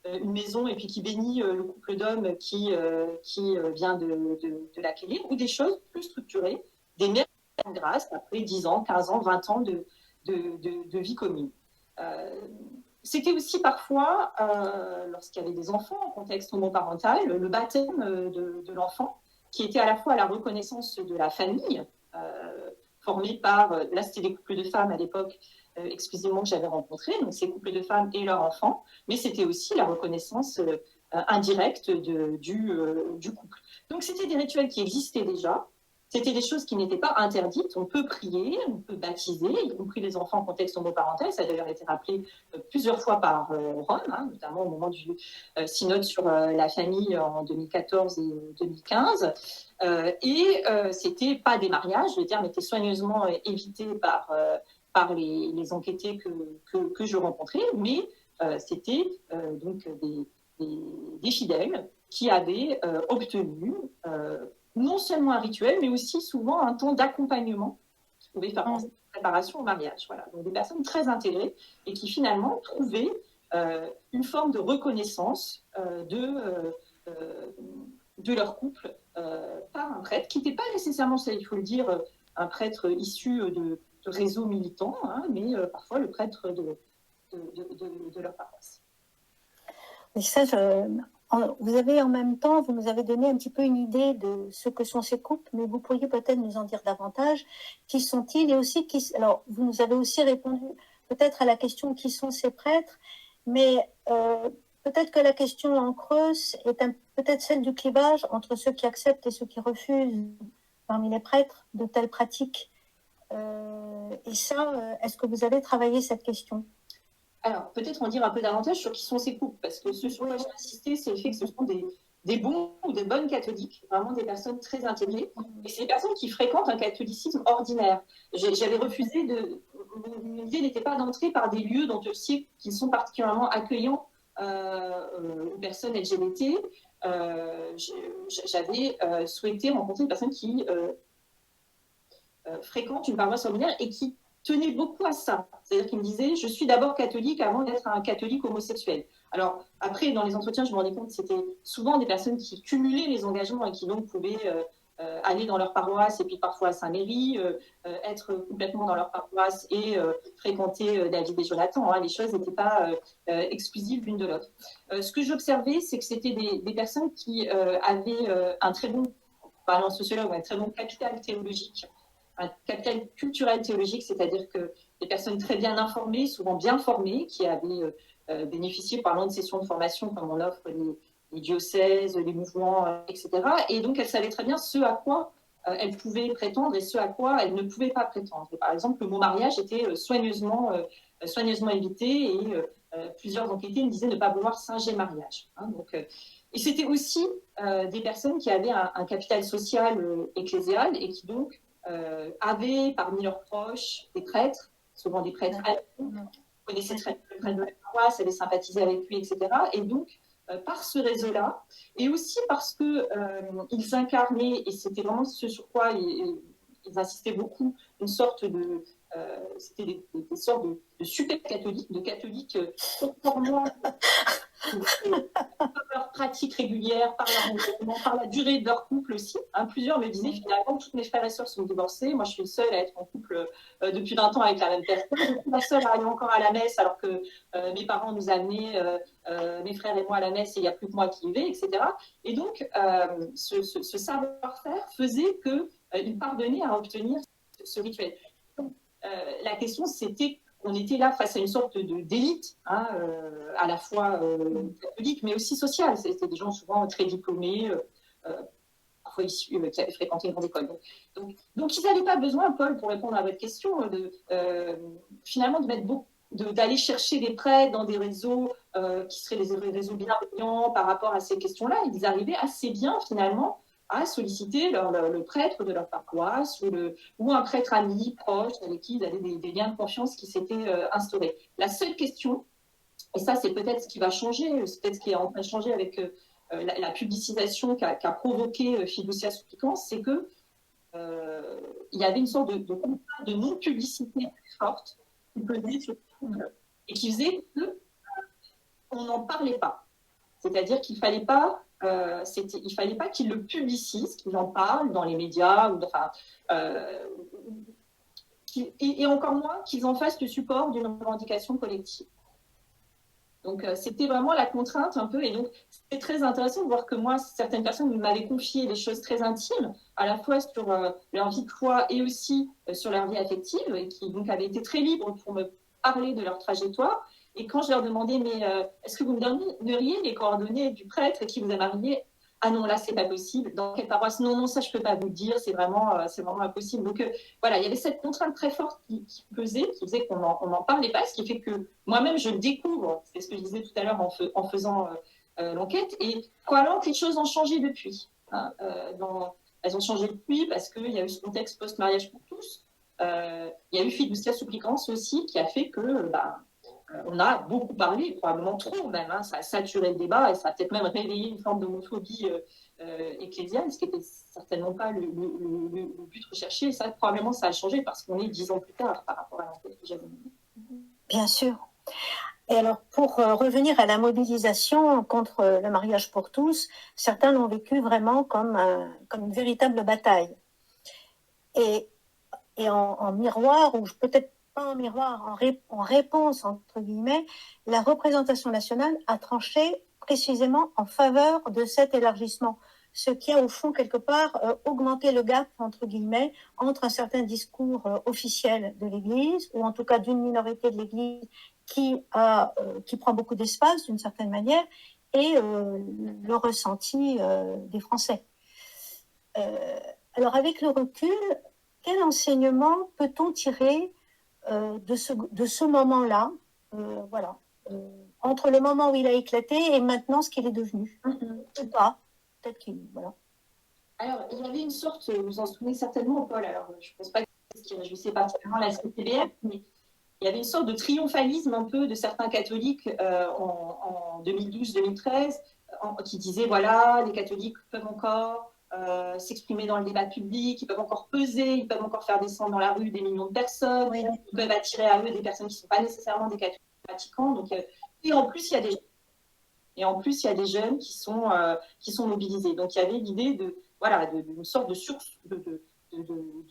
une maison et puis qui bénit le couple d'hommes qui vient de l'accueillir, ou des choses plus structurées, des mères de grâce après 10 ans, 15 ans, 20 ans de vie commune. C'était aussi parfois, lorsqu'il y avait des enfants en contexte homoparental, le baptême de l'enfant, qui était à la fois la reconnaissance de la famille, formée par, là c'était des couples de femmes à l'époque exclusivement que j'avais rencontrés, donc ces couples de femmes et leurs enfants, mais c'était aussi la reconnaissance indirecte du couple. Donc c'était des rituels qui existaient déjà, C'était des choses qui n'étaient pas interdites. On peut prier, on peut baptiser, y compris les enfants en contexte homoparental. Ça a d'ailleurs été rappelé plusieurs fois par Rome, hein, notamment au moment du synode sur la famille en 2014 et 2015. C'était pas des mariages, le terme était soigneusement évité par les enquêtés que je rencontrais, mais c'était donc des fidèles qui avaient obtenu non seulement un rituel, mais aussi souvent un temps d'accompagnement qui pouvait faire penser à la préparation au mariage. Voilà. Donc des personnes très intégrées et qui finalement trouvaient une forme de reconnaissance de leur couple par un prêtre qui n'était pas nécessairement, ça, il faut le dire, un prêtre issu de réseaux militants, hein, mais parfois le prêtre de leur paroisse. Et ça, vous avez en même temps, vous nous avez donné un petit peu une idée de ce que sont ces couples, mais vous pourriez peut-être nous en dire davantage. Qui sont-ils et aussi alors, vous nous avez aussi répondu peut-être à la question qui sont ces prêtres, mais peut-être que la question en creuse est peut-être celle du clivage entre ceux qui acceptent et ceux qui refusent parmi les prêtres de telles pratiques. Et ça, est-ce que vous avez travaillé cette question ? Alors, peut-être en dire un peu davantage sur qui sont ces couples, parce que ce sur quoi j'ai insisté, c'est le fait que ce sont des bons ou des bonnes catholiques, vraiment des personnes très intégrées, et c'est des personnes qui fréquentent un catholicisme ordinaire. J'avais refusé l'idée n'était pas d'entrer par des lieux dont je sais qu'ils sont particulièrement accueillants aux personnes LGBT. J'avais souhaité rencontrer des personnes qui fréquentent une paroisse ordinaire et qui tenait beaucoup à ça. C'est-à-dire qu'il me disait, je suis d'abord catholique avant d'être un catholique homosexuel. Alors, après, dans les entretiens, je me rendais compte que c'était souvent des personnes qui cumulaient les engagements et qui donc pouvaient aller dans leur paroisse et puis parfois à Saint-Méry, être complètement dans leur paroisse et fréquenter David et Jonathan. Hein. Les choses n'étaient pas exclusives l'une de l'autre. Ce que j'observais, c'est que c'était des personnes qui avaient un très bon, parlant sociologue, un très bon capital théologique, un capital culturel théologique, c'est-à-dire que des personnes très bien informées, souvent bien formées, qui avaient bénéficié par de sessions de formation comme on offre les diocèses, les mouvements, etc. Et donc, elles savaient très bien ce à quoi elles pouvaient prétendre et ce à quoi elles ne pouvaient pas prétendre. Et par exemple, le mot mariage était soigneusement évité et plusieurs enquêtés me disaient ne pas vouloir singer mariage. Hein, donc, et c'était aussi des personnes qui avaient un capital social ecclésial et qui donc avaient parmi leurs proches des prêtres, souvent des prêtres allemands, connaissaient très bien le prêtre de la paroisse, avaient sympathisé avec lui, etc. Et donc, par ce réseau-là, et aussi parce qu'ils incarnaient, et c'était vraiment ce sur quoi ils insistaient beaucoup, une sorte de... c'était des sortes de super catholiques, de catholiques performants, par leur pratique régulière, par leur engagement, par la durée de leur couple aussi. Hein, plusieurs me disaient finalement, toutes mes frères et sœurs sont divorcés, moi je suis seule à être en couple depuis 20 ans avec la même personne, je suis la seule à aller encore à la messe alors que mes parents nous amenaient, mes frères et moi à la messe et il n'y a plus que moi qui y vais, etc. Et donc, ce savoir-faire faisait qu'ils parvenaient à obtenir ce rituel. Donc, la question c'était on était là face à une sorte d'élite, hein, à la fois catholique, mais aussi sociale. C'était des gens souvent très diplômés, parfois issus, qui avaient fréquenté une grande école. Donc ils n'avaient pas besoin, Paul, pour répondre à votre question, finalement d'aller chercher des prêtres dans des réseaux qui seraient des réseaux bienveillants par rapport à ces questions-là. Ils arrivaient assez bien, finalement, à solliciter le prêtre de leur paroisse ou un prêtre ami proche avec qui ils avaient des liens de confiance qui s'étaient instaurés. La seule question, et ça c'est peut-être ce qui va changer, c'est peut-être ce qui est en train de changer avec la publicisation qu'a provoqué Fiducia Supplicans, c'est que il y avait une sorte de non-publicité forte qui pesait sur et qui faisait qu'on n'en parlait pas. C'est-à-dire qu'il ne fallait pas qu'ils le publicisent, qu'ils en parlent dans les médias, et encore moins qu'ils en fassent le support d'une revendication collective. Donc, c'était vraiment la contrainte un peu. Et donc, c'était très intéressant de voir que moi, certaines personnes m'avaient confié des choses très intimes, à la fois sur leur vie de foi et aussi sur leur vie affective, et qui donc avaient été très libres pour me parler de leur trajectoire. Et quand je leur demandais, mais est-ce que vous me donneriez les coordonnées du prêtre qui vous a marié ah non, là, c'est pas possible. Dans quelle paroisse? Non, non, ça, je peux pas vous le dire. C'est vraiment impossible. Donc, voilà, il y avait cette contrainte très forte qui pesait, qui faisait qu'on n'en parlait pas, ce qui fait que moi-même, je le découvre. C'est ce que je disais tout à l'heure en faisant l'enquête. Et probablement que les choses ont changé depuis. Hein, elles ont changé depuis parce qu'il y a eu ce contexte post-mariage pour tous. Il y a eu fiducia supplicans aussi qui a fait que on a beaucoup parlé, probablement trop même, hein, ça a saturé le débat et ça a peut-être même réveillé une forme d'homophobie ecclésiale, ce qui n'était certainement pas le but recherché. Et ça, probablement, ça a changé parce qu'on est 10 ans plus tard par rapport à l'enquête que j'avais menée. Bien sûr. Et alors, pour revenir à la mobilisation contre le mariage pour tous, certains l'ont vécu vraiment comme une véritable bataille. Et en miroir, ou peut-être pas en miroir, en réponse, entre guillemets, la représentation nationale a tranché précisément en faveur de cet élargissement, ce qui a au fond quelque part augmenté le gap, entre guillemets, entre un certain discours officiel de l'Église, ou en tout cas d'une minorité de l'Église qui prend beaucoup d'espace d'une certaine manière, et le ressenti des Français. Alors avec le recul, quel enseignement peut-on tirer de ce moment-là, voilà, entre le moment où il a éclaté et maintenant ce qu'il est devenu, ou pas, peut-être qu'il, voilà. Alors, il y avait une sorte, vous vous en souvenez certainement, Paul, alors je ne pense pas que je ne sais pas particulièrement la CPBF, mais il y avait une sorte de triomphalisme un peu de certains catholiques en 2012-2013 qui disaient, voilà, les catholiques peuvent encore s'exprimer dans le débat public, ils peuvent encore peser, ils peuvent encore faire descendre dans la rue des millions de personnes, Oui. ils peuvent attirer à eux des personnes qui ne sont pas nécessairement des catholiques pratiquants. Donc, et en plus, il y a des jeunes qui sont mobilisés. Donc, il y avait l'idée d'une sorte de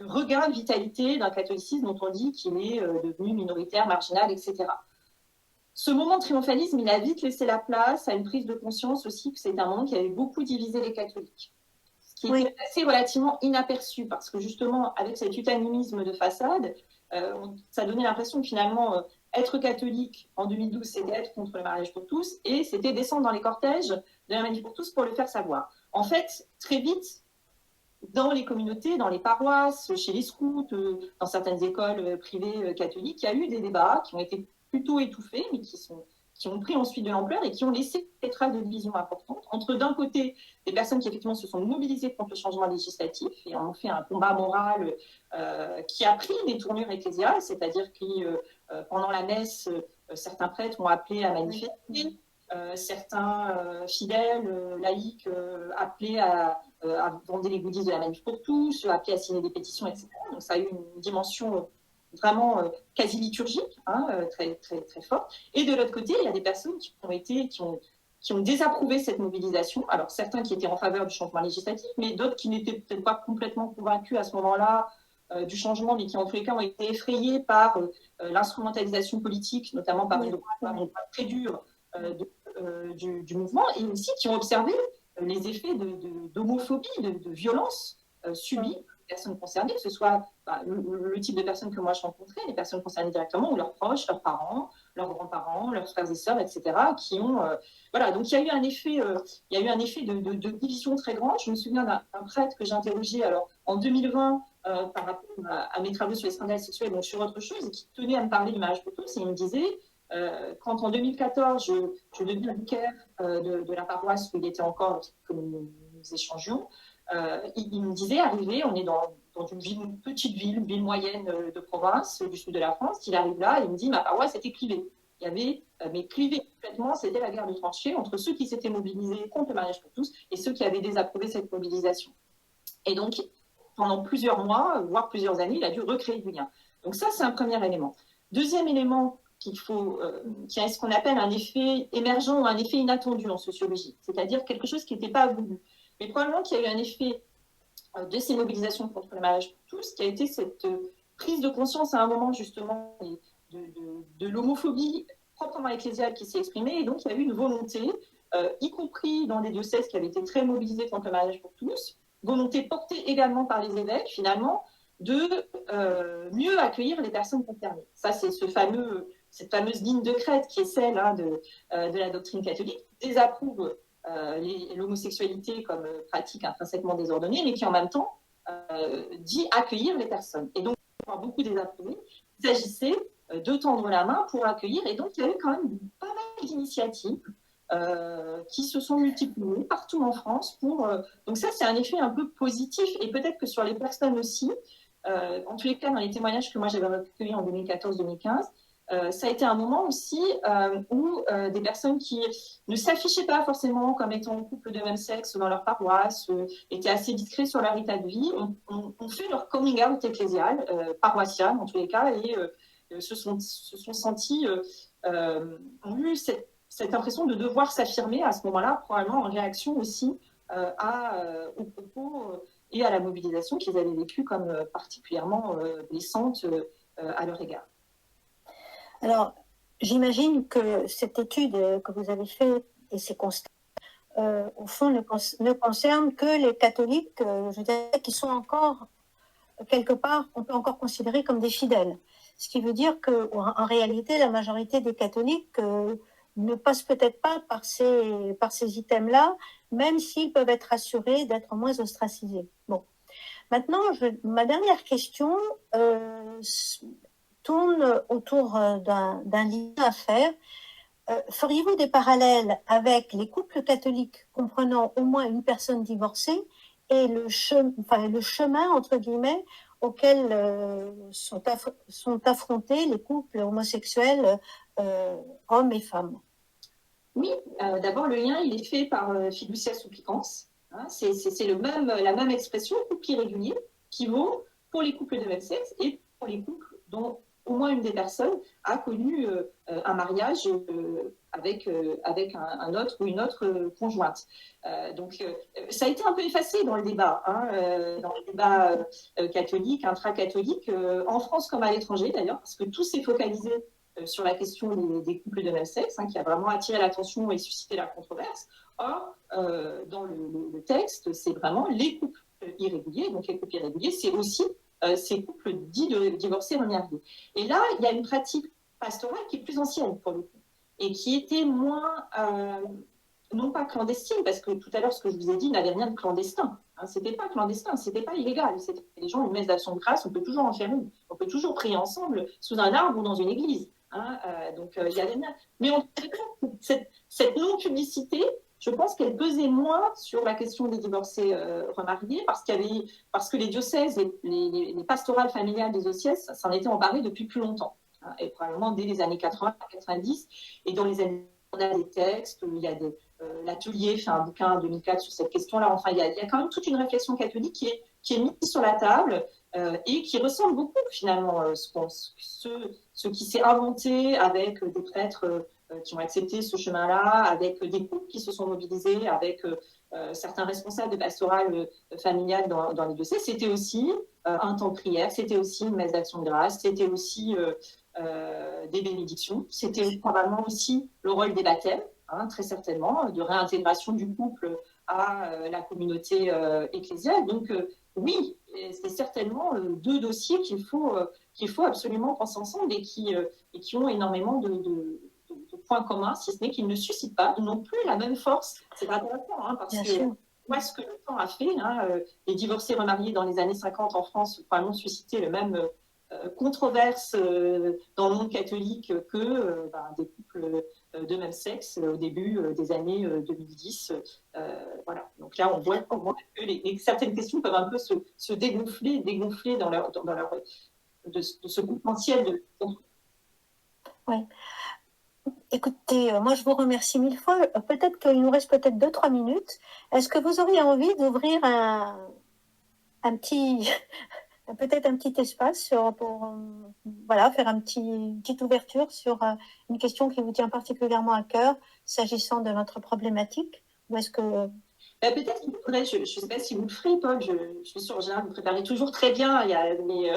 regain de vitalité d'un catholicisme dont on dit qu'il est devenu minoritaire, marginal, etc. Ce moment de triomphalisme, il a vite laissé la place à une prise de conscience aussi que c'est un moment qui avait beaucoup divisé les catholiques. Ce qui était assez relativement inaperçu, parce que justement, avec cet unanimisme de façade, ça donnait l'impression que finalement, être catholique en 2012, c'était être contre le mariage pour tous, et c'était descendre dans les cortèges de la manif pour tous pour le faire savoir. En fait, très vite, dans les communautés, dans les paroisses, chez les scouts, dans certaines écoles privées catholiques, il y a eu des débats qui ont été plutôt étouffés, mais qui ont pris ensuite de l'ampleur et qui ont laissé des traces de division importantes entre, d'un côté, des personnes qui effectivement se sont mobilisées contre le changement législatif et ont fait un combat moral qui a pris des tournures ecclésiales, c'est-à-dire que pendant la messe, certains prêtres ont appelé à manifester, certains fidèles, laïcs, appelés à vendre les goodies de la manif pour tous, appelés à signer des pétitions, etc. Donc ça a eu une dimension vraiment quasi liturgique, hein, très, très, très forte. Et de l'autre côté, il y a des personnes qui ont désapprouvé cette mobilisation. Alors certains qui étaient en faveur du changement législatif, mais d'autres qui n'étaient peut-être pas complètement convaincus à ce moment-là du changement, mais qui en tous les cas ont été effrayés par l'instrumentalisation politique, notamment par une droite très dure du mouvement, et aussi qui ont observé les effets d'homophobie, de violence subie des personnes concernées, que ce soit le type de personnes que moi je rencontrais, les personnes concernées directement, ou leurs proches, leurs parents, leurs grands-parents, leurs frères et sœurs, etc., qui ont... voilà, donc il y a eu un effet, de division très grande. Je me souviens d'un prêtre que j'ai interrogé en 2020 par rapport à mes travaux sur les scandales sexuels, donc sur autre chose, et qui tenait à me parler du mariage pour tous, et il me disait... quand en 2014, je deviens vicaire de la paroisse où il était encore, que nous échangions, il me disait, arrivé, on est dans une petite ville, une ville moyenne de province du sud de la France, il arrive là et il me dit, ma paroisse était clivée. Il y avait, mais clivé complètement, c'était la guerre de tranchées entre ceux qui s'étaient mobilisés contre le mariage pour tous et ceux qui avaient désapprouvé cette mobilisation. Et donc, pendant plusieurs mois, voire plusieurs années, il a dû recréer du lien. Donc ça, c'est un premier élément. Deuxième élément, qui a ce qu'on appelle un effet émergent ou un effet inattendu en sociologie, c'est-à-dire quelque chose qui n'était pas voulu. Mais probablement qu'il y a eu un effet de ces mobilisations contre le mariage pour tous, qui a été cette prise de conscience à un moment justement de l'homophobie proprement ecclésiale qui s'est exprimée, et donc il y a eu une volonté, y compris dans des diocèses qui avaient été très mobilisés contre le mariage pour tous, volonté portée également par les évêques finalement, de mieux accueillir les personnes concernées. Ça, c'est cette fameuse ligne de crête qui est celle de la doctrine catholique, désapprouve l'homosexualité comme pratique intrinsèquement désordonnée, mais qui en même temps dit accueillir les personnes. Et donc, on a beaucoup désapprouvé. Il s'agissait de tendre la main pour accueillir. Et donc, il y a eu quand même pas mal d'initiatives qui se sont multipliées partout en France. Donc ça, c'est un effet un peu positif. Et peut-être que sur les personnes aussi, en tous les cas, dans les témoignages que moi j'avais recueillis en 2014-2015, ça a été un moment aussi où des personnes qui ne s'affichaient pas forcément comme étant en couple de même sexe dans leur paroisse, étaient assez discrets sur leur état de vie, ont fait leur coming out ecclésial, paroissial en tous les cas, et se sont sentis, ont eu cette impression de devoir s'affirmer à ce moment-là, probablement en réaction aussi aux propos et à la mobilisation qu'ils avaient vécue comme particulièrement blessante à leur égard. Alors, j'imagine que cette étude que vous avez faite et ces constats, au fond, ne concernent que les catholiques, je dirais, qui sont encore, quelque part, on peut encore considérer comme des fidèles. Ce qui veut dire qu'en réalité, la majorité des catholiques ne passent peut-être pas par ces items-là, même s'ils peuvent être assurés d'être moins ostracisés. Bon. Maintenant, ma dernière question tourne autour d'un lien à faire. Feriez-vous des parallèles avec les couples catholiques comprenant au moins une personne divorcée et le chemin, entre guillemets, auquel sont affrontés les couples homosexuels, hommes et femmes? Oui, d'abord le lien il est fait par fiducia supplicans. Hein, c'est la même expression, couple irrégulier, qui vaut pour les couples de même sexe et pour les couples dont au moins une des personnes a connu un mariage avec un autre ou une autre conjointe. Donc, ça a été un peu effacé dans le débat, catholique, intra-catholique, en France comme à l'étranger d'ailleurs, parce que tout s'est focalisé sur la question des couples de même sexe, qui a vraiment attiré l'attention et suscité la controverse. Or, dans le texte, c'est vraiment les couples irréguliers. Donc, les couples irréguliers, c'est aussi ces couples dits de divorcés remariés. Et là, il y a une pratique pastorale qui est plus ancienne pour le coup, et qui était moins, non pas clandestine, parce que tout à l'heure, ce que je vous ai dit n'avait rien de clandestin. C'était pas clandestin, c'était pas illégal. Les gens, une messe d'action de grâce, on peut toujours en faire une. On peut toujours prier ensemble sous un arbre ou dans une église. Donc, il y avait rien. Mais cette non-publicité, je pense qu'elle pesait moins sur la question des divorcés remariés parce que les diocèses, les pastorales familiales des diocèses s'en étaient emparés depuis plus longtemps, et probablement dès les années 80-90. Et dans les années, on a des textes, il y a l'atelier fait un bouquin en 2004 sur cette question-là. Enfin, il y a quand même toute une réflexion catholique qui est mise sur la table et qui ressemble beaucoup finalement ce qui s'est inventé avec des prêtres qui ont accepté ce chemin-là, avec des couples qui se sont mobilisés, avec certains responsables de pastorale familiale dans les diocèses. C'était aussi un temps de prière, c'était aussi une messe d'action de grâce, c'était aussi des bénédictions, c'était probablement aussi le rôle des baptêmes, très certainement, de réintégration du couple à la communauté ecclésiale. Donc oui, c'est certainement deux dossiers qu'il faut absolument penser ensemble et qui ont énormément de points communs, si ce n'est qu'ils ne suscitent pas, ils n'ont plus la même force. C'est pas intéressant, parce que moi, ce que le temps a fait, les divorcés remariés dans les années 50 en France ont probablement suscité le même controverse dans le monde catholique que des couples de même sexe au début des années 2010. Voilà. Donc là, on voit comment certaines questions peuvent un peu se dégonfler dans leur de ce potentiel de. Oui. Écoutez, moi je vous remercie mille fois. Peut-être qu'il nous reste peut-être 2-3 minutes. Est-ce que vous auriez envie d'ouvrir peut-être un petit espace pour faire une petite ouverture sur une question qui vous tient particulièrement à cœur s'agissant de notre problématique? Ou est-ce que... Peut-être qu'il faudrait, je ne sais pas si vous le ferez, Paul, je suis sûre, en général, vous préparez toujours très bien, mais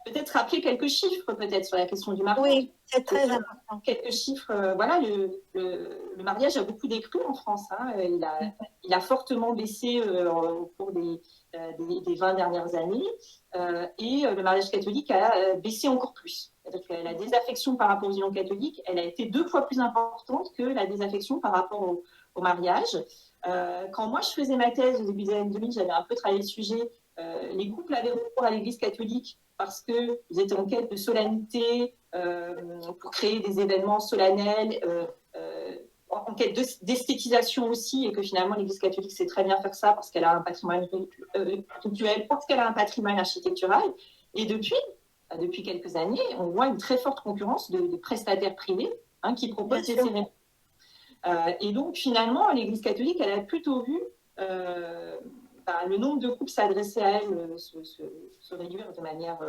peut-être rappeler quelques chiffres peut-être sur la question du mariage. Oui, c'est très important. Quelques chiffres, le mariage a beaucoup décru en France. Il a fortement baissé au cours des 20 dernières années et le mariage catholique a baissé encore plus. C'est-à-dire que la désaffection par rapport aux unions catholiques, elle a été 2 fois plus importante que la désaffection par rapport au mariage. Quand moi, je faisais ma thèse au début des années 2000, j'avais un peu travaillé le sujet. Les couples avaient recours à l'Église catholique parce qu'ils étaient en quête de solennité, pour créer des événements solennels, en quête d'esthétisation aussi, et que finalement l'Église catholique sait très bien faire ça parce qu'elle a un patrimoine culturel, parce qu'elle a un patrimoine architectural. Et depuis quelques années, on voit une très forte concurrence de prestataires privés qui proposent des cérémonies. Et donc finalement, l'Église catholique, elle a plutôt vu le nombre de couples s'adresser à elle se réduire de manière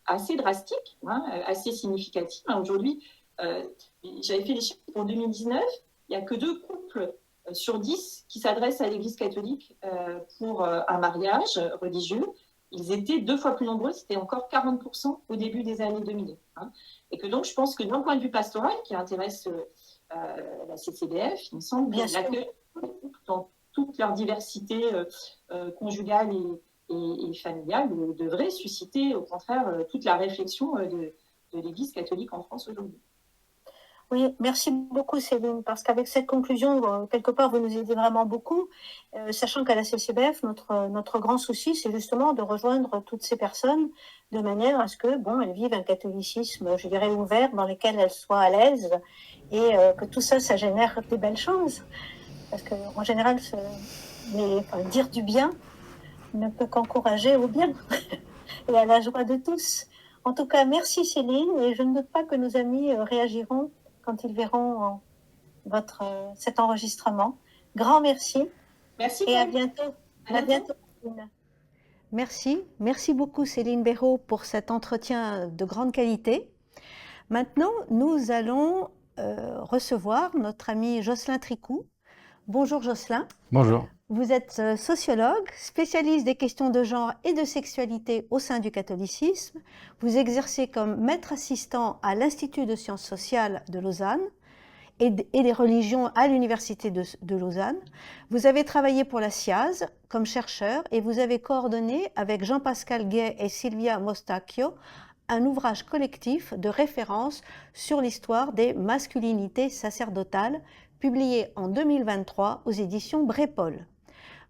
assez drastique, assez significative. Aujourd'hui, j'avais fait les chiffres pour 2019, il n'y a que 2 couples sur 10 qui s'adressent à l'Église catholique pour un mariage religieux. Ils étaient 2 fois plus nombreux, c'était encore 40% au début des années 2000. Et que donc, je pense que d'un point de vue pastoral, qui intéresse la CCBF, il me semble que l'accueil dans toute leur diversité conjugale et familiale devrait susciter, au contraire, toute la réflexion de l'Église catholique en France aujourd'hui. Oui, merci beaucoup Céline, parce qu'avec cette conclusion, quelque part, vous nous aidez vraiment beaucoup, sachant qu'à la CCBF, notre grand souci, c'est justement de rejoindre toutes ces personnes de manière à ce que, elles vivent un catholicisme, je dirais, ouvert, dans lequel elles soient à l'aise, et que tout ça, ça génère des belles choses. Parce qu'en général, dire du bien ne peut qu'encourager au bien et à la joie de tous. En tout cas, merci Céline, et je ne doute pas que nos amis réagiront quand ils verront cet enregistrement. Grand merci. Merci. Et à bientôt. À bientôt. Merci beaucoup Céline Béraud pour cet entretien de grande qualité. Maintenant, nous allons recevoir notre ami Jocelyn Tricou. Bonjour Jocelyn. Bonjour. Vous êtes sociologue, spécialiste des questions de genre et de sexualité au sein du catholicisme. Vous exercez comme maître assistant à l'Institut de sciences sociales de Lausanne et des religions à l'Université de Lausanne. Vous avez travaillé pour la SIAZ comme chercheur et vous avez coordonné avec Jean-Pascal Gay et Silvia Mostacchio un ouvrage collectif de référence sur l'histoire des masculinités sacerdotales, publié en 2023 aux éditions Brépol.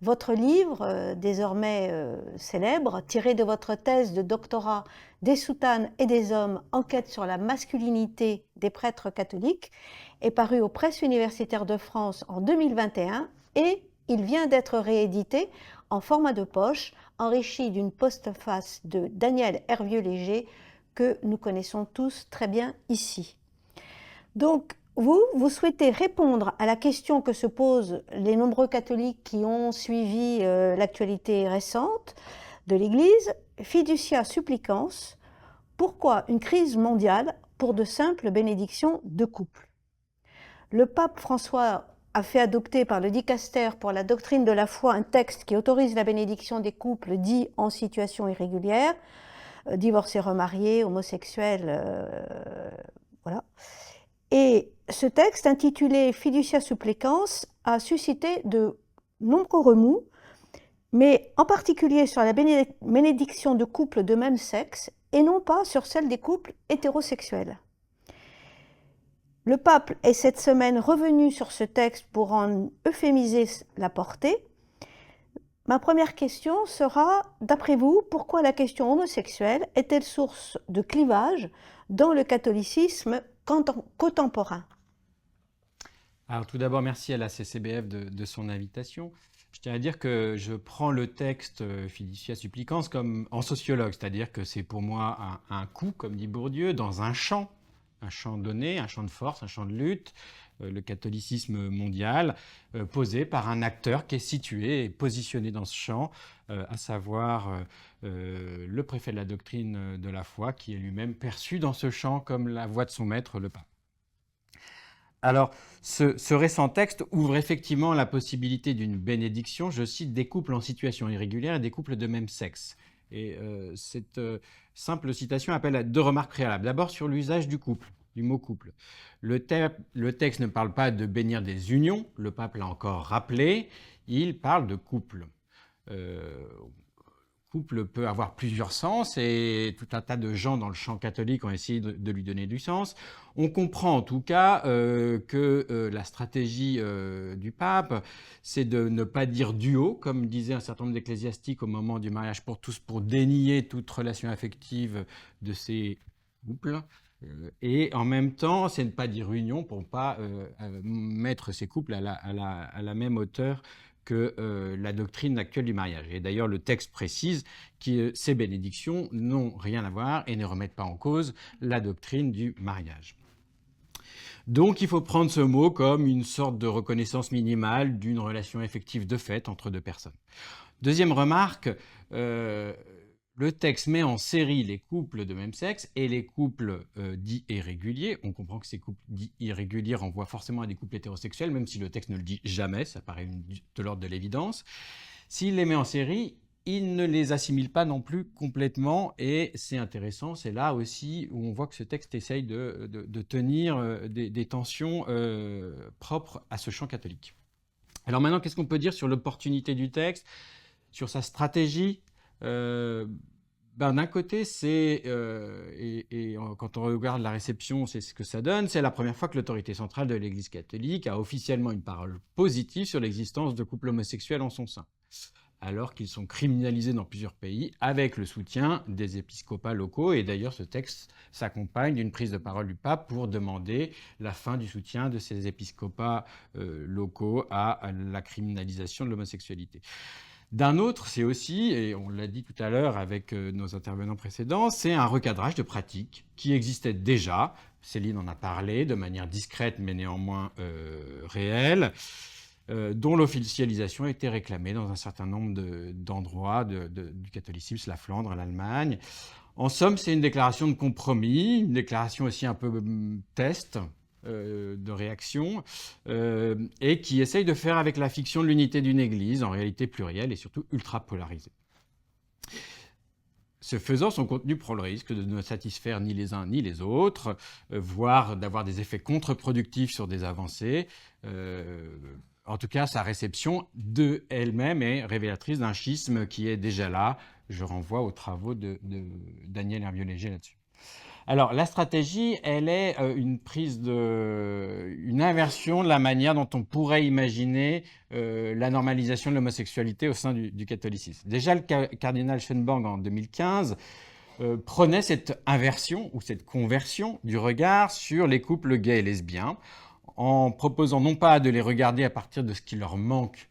Votre livre, désormais célèbre, tiré de votre thèse de doctorat Des soutanes et des hommes, enquête sur la masculinité des prêtres catholiques, est paru aux Presses universitaires de France en 2021 et il vient d'être réédité en format de poche, enrichi d'une postface de Daniel Hervieux-Léger que nous connaissons tous très bien ici. Donc, vous souhaitez répondre à la question que se posent les nombreux catholiques qui ont suivi l'actualité récente de l'Église, Fiducia Supplicans, pourquoi une crise mondiale pour de simples bénédictions de couple? Le pape François a fait adopter par le dicaster pour la doctrine de la foi un texte qui autorise la bénédiction des couples dits en situation irrégulière, divorcés, remariés, homosexuels, voilà. Et ce texte, intitulé Fiducia Supplicans, a suscité de nombreux remous, mais en particulier sur la bénédiction de couples de même sexe et non pas sur celle des couples hétérosexuels. Le pape est cette semaine revenu sur ce texte pour en euphémiser la portée. Ma première question sera, d'après vous, pourquoi la question homosexuelle est-elle source de clivage dans le catholicisme contemporain? Alors tout d'abord, merci à la CCBF de son invitation. Je tiens à dire que je prends le texte Fiducia Supplicans comme en sociologue, c'est-à-dire que c'est pour moi un coup, comme dit Bourdieu, dans un champ donné, un champ de force, un champ de lutte, le catholicisme mondial, posé par un acteur qui est situé et positionné dans ce champ, à savoir le préfet de la doctrine de la foi, qui est lui-même perçu dans ce champ comme la voix de son maître, le pape. Alors, ce récent texte ouvre effectivement la possibilité d'une bénédiction, je cite, des couples en situation irrégulière et des couples de même sexe. Et cette simple citation appelle à 2 remarques préalables. D'abord sur l'usage du couple, du mot couple. Le texte ne parle pas de bénir des unions, le pape l'a encore rappelé, il parle de couple. couple peut avoir plusieurs sens et tout un tas de gens dans le champ catholique ont essayé de lui donner du sens. On comprend en tout cas que la stratégie du pape, c'est de ne pas dire duo, comme disait un certain nombre d'ecclésiastiques au moment du mariage pour tous, pour dénier toute relation affective de ces couples. Et en même temps, c'est ne pas dire union pour ne pas mettre ces couples à la même hauteur que la doctrine actuelle du mariage. Et d'ailleurs, le texte précise que ces bénédictions n'ont rien à voir et ne remettent pas en cause la doctrine du mariage. Donc, il faut prendre ce mot comme une sorte de reconnaissance minimale d'une relation affective de fait entre deux personnes. Deuxième remarque, le texte met en série les couples de même sexe et les couples dits irréguliers. On comprend que ces couples dits irréguliers renvoient forcément à des couples hétérosexuels, même si le texte ne le dit jamais, ça paraît de l'ordre de l'évidence. S'il les met en série, il ne les assimile pas non plus complètement, et c'est intéressant, c'est là aussi où on voit que ce texte essaye de tenir des tensions propres à ce champ catholique. Alors maintenant, qu'est-ce qu'on peut dire sur l'opportunité du texte, sur sa stratégie ? D'un côté, quand on regarde la réception, c'est ce que ça donne, c'est la première fois que l'autorité centrale de l'Église catholique a officiellement une parole positive sur l'existence de couples homosexuels en son sein, alors qu'ils sont criminalisés dans plusieurs pays avec le soutien des épiscopats locaux. Et d'ailleurs, ce texte s'accompagne d'une prise de parole du pape pour demander la fin du soutien de ces épiscopats locaux à la criminalisation de l'homosexualité. D'un autre, c'est aussi, et on l'a dit tout à l'heure avec nos intervenants précédents, c'est un recadrage de pratiques qui existait déjà. Céline en a parlé de manière discrète mais néanmoins réelle, dont l'officialisation a été réclamée dans un certain nombre d'endroits du catholicisme, la Flandre, l'Allemagne. En somme, c'est une déclaration de compromis, une déclaration aussi un peu test, de réaction, et qui essaye de faire avec la fiction de l'unité d'une Église, en réalité plurielle et surtout ultra polarisée. Ce faisant, son contenu prend le risque de ne satisfaire ni les uns ni les autres, voire d'avoir des effets contre-productifs sur des avancées. En tout cas, sa réception de elle-même est révélatrice d'un schisme qui est déjà là. Je renvoie aux travaux de Daniel Hervieux-Léger là-dessus. Alors, la stratégie, elle est une inversion de la manière dont on pourrait imaginer la normalisation de l'homosexualité au sein du catholicisme. Déjà, le cardinal Schönborg, en 2015, prenait cette inversion ou cette conversion du regard sur les couples gays et lesbiens, en proposant non pas de les regarder à partir de ce qui leur manque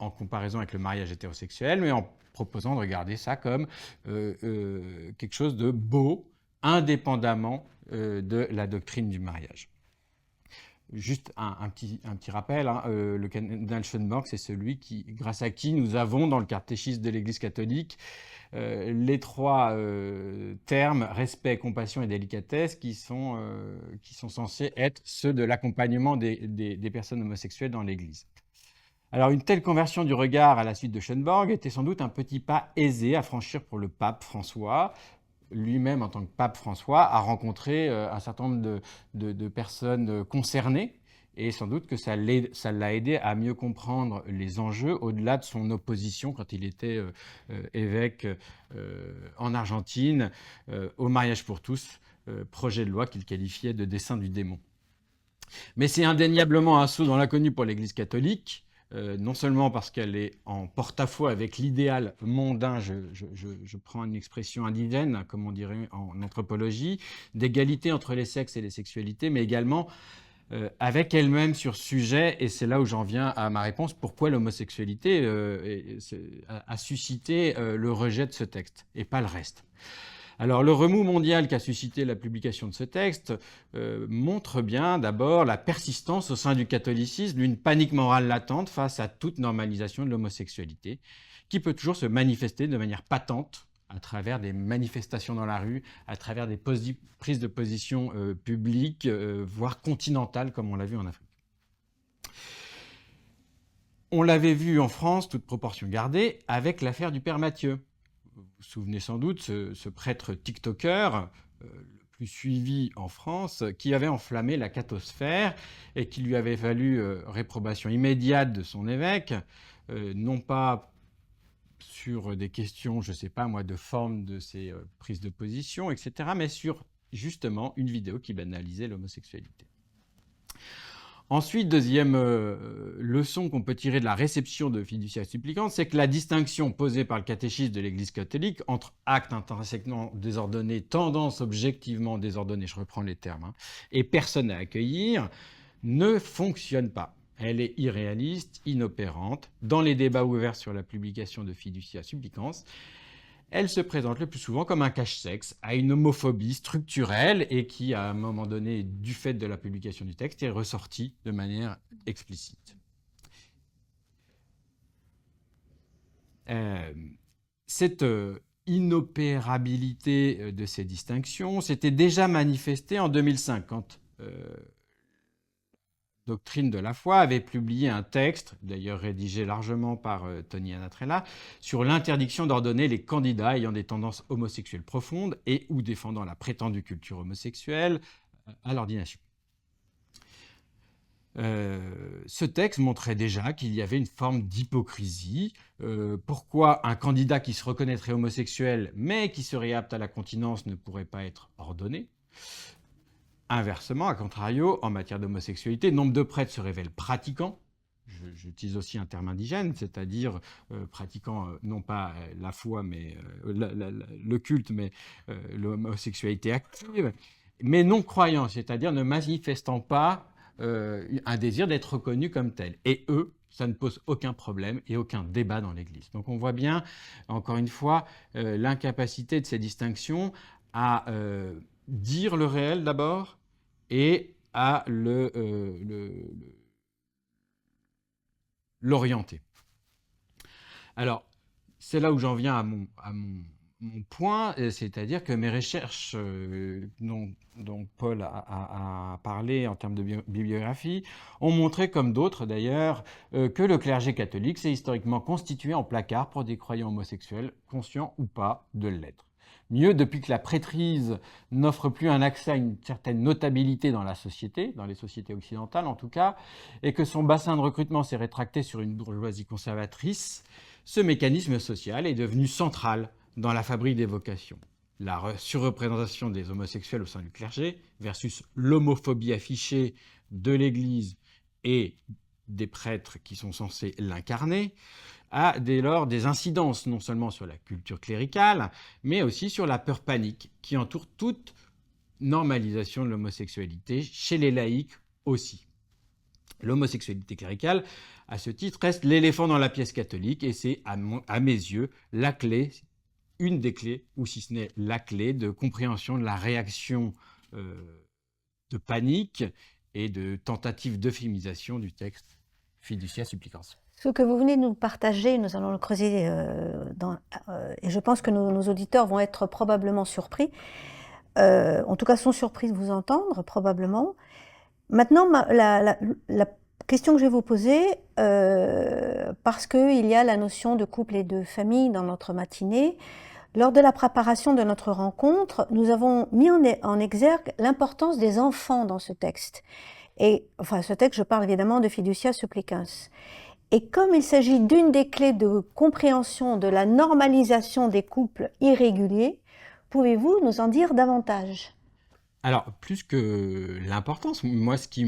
en comparaison avec le mariage hétérosexuel, mais en proposant de regarder ça comme quelque chose de beau, indépendamment de la doctrine du mariage. Juste un petit rappel, hein, le cardinal Schönborg, c'est celui grâce à qui nous avons dans le catéchisme de l'Église catholique les trois termes respect, compassion et délicatesse qui sont censés être ceux de l'accompagnement des personnes homosexuelles dans l'Église. Alors, une telle conversion du regard à la suite de Schönborg était sans doute un petit pas aisé à franchir pour le pape François. Lui-même, en tant que pape François, a rencontré un certain nombre de personnes concernées, et sans doute que ça l'a aidé à mieux comprendre les enjeux au-delà de son opposition quand il était évêque en Argentine au mariage pour tous, projet de loi qu'il qualifiait de dessein du démon. Mais c'est indéniablement un saut dans l'inconnu pour l'Église catholique, non seulement parce qu'elle est en porte-à-faux avec l'idéal mondain, je prends une expression indigène, comme on dirait en anthropologie, d'égalité entre les sexes et les sexualités, mais également avec elle-même sur ce sujet, et c'est là où j'en viens à ma réponse, pourquoi l'homosexualité a suscité le rejet de ce texte, et pas le reste. Alors, le remous mondial qu'a suscité la publication de ce texte montre bien d'abord la persistance au sein du catholicisme d'une panique morale latente face à toute normalisation de l'homosexualité, qui peut toujours se manifester de manière patente à travers des manifestations dans la rue, à travers des prises de position publiques, voire continentales, comme on l'a vu en Afrique. On l'avait vu en France, toute proportion gardée, avec l'affaire du père Mathieu. Vous vous souvenez sans doute, ce prêtre TikToker, le plus suivi en France, qui avait enflammé la cathosphère et qui lui avait valu réprobation immédiate de son évêque, non pas sur des questions, je ne sais pas moi, de forme de ces prises de position, etc., mais sur justement une vidéo qui banalisait l'homosexualité. Ensuite, deuxième leçon qu'on peut tirer de la réception de Fiducia Supplicans, c'est que la distinction posée par le catéchisme de l'Église catholique entre acte intrinsèquement désordonné, tendance objectivement désordonnée, je reprends les termes, hein, et personne à accueillir, ne fonctionne pas. Elle est irréaliste, inopérante. Dans les débats ouverts sur la publication de Fiducia Supplicans, elle se présente le plus souvent comme un cache-sexe à une homophobie structurelle et qui, à un moment donné, du fait de la publication du texte, est ressortie de manière explicite. Cette inopérabilité de ces distinctions s'était déjà manifestée en 2005, quand Doctrine de la foi avait publié un texte, d'ailleurs rédigé largement par Tony Anatrella, sur l'interdiction d'ordonner les candidats ayant des tendances homosexuelles profondes et ou défendant la prétendue culture homosexuelle à l'ordination. Ce texte montrait déjà qu'il y avait une forme d'hypocrisie. Pourquoi un candidat qui se reconnaîtrait homosexuel mais qui serait apte à la continence ne pourrait pas être ordonné ? Inversement, à contrario, en matière d'homosexualité, nombre de prêtres se révèlent pratiquants. J'utilise aussi un terme indigène, c'est-à-dire pratiquant non pas la foi, mais le culte, mais l'homosexualité active, mais non croyants, c'est-à-dire ne manifestant pas un désir d'être reconnu comme tel. Et eux, ça ne pose aucun problème et aucun débat dans l'Église. Donc on voit bien, encore une fois, l'incapacité de ces distinctions à dire le réel d'abord, et à l'orienter. Alors, c'est là où j'en viens à mon point, c'est-à-dire que mes recherches dont Paul a parlé en termes de bibliographie ont montré, comme d'autres d'ailleurs, que le clergé catholique s'est historiquement constitué en placard pour des croyants homosexuels, conscients ou pas de l'être. Mieux, depuis que la prêtrise n'offre plus un accès à une certaine notabilité dans la société, dans les sociétés occidentales en tout cas, et que son bassin de recrutement s'est rétracté sur une bourgeoisie conservatrice, ce mécanisme social est devenu central dans la fabrique des vocations. La surreprésentation des homosexuels au sein du clergé versus l'homophobie affichée de l'Église et des prêtres qui sont censés l'incarner, a dès lors des incidences non seulement sur la culture cléricale, mais aussi sur la peur panique qui entoure toute normalisation de l'homosexualité, chez les laïcs aussi. L'homosexualité cléricale, à ce titre, reste l'éléphant dans la pièce catholique et c'est, à mes yeux, la clé, une des clés, ou si ce n'est la clé de compréhension de la réaction de panique et de tentative d'euphémisation du texte Fiducia Supplicans. Ce que vous venez de nous partager, nous allons le creuser et je pense que nos auditeurs vont être probablement surpris. En tout cas, sont surpris de vous entendre, probablement. Maintenant, la question que je vais vous poser, parce qu'il y a la notion de couple et de famille dans notre matinée, lors de la préparation de notre rencontre, nous avons mis en exergue l'importance des enfants dans ce texte. Et, enfin, ce texte, je parle évidemment de Fiducia Supplicans. Et comme il s'agit d'une des clés de compréhension de la normalisation des couples irréguliers, pouvez-vous nous en dire davantage ? Alors, plus que l'importance, moi, ce qui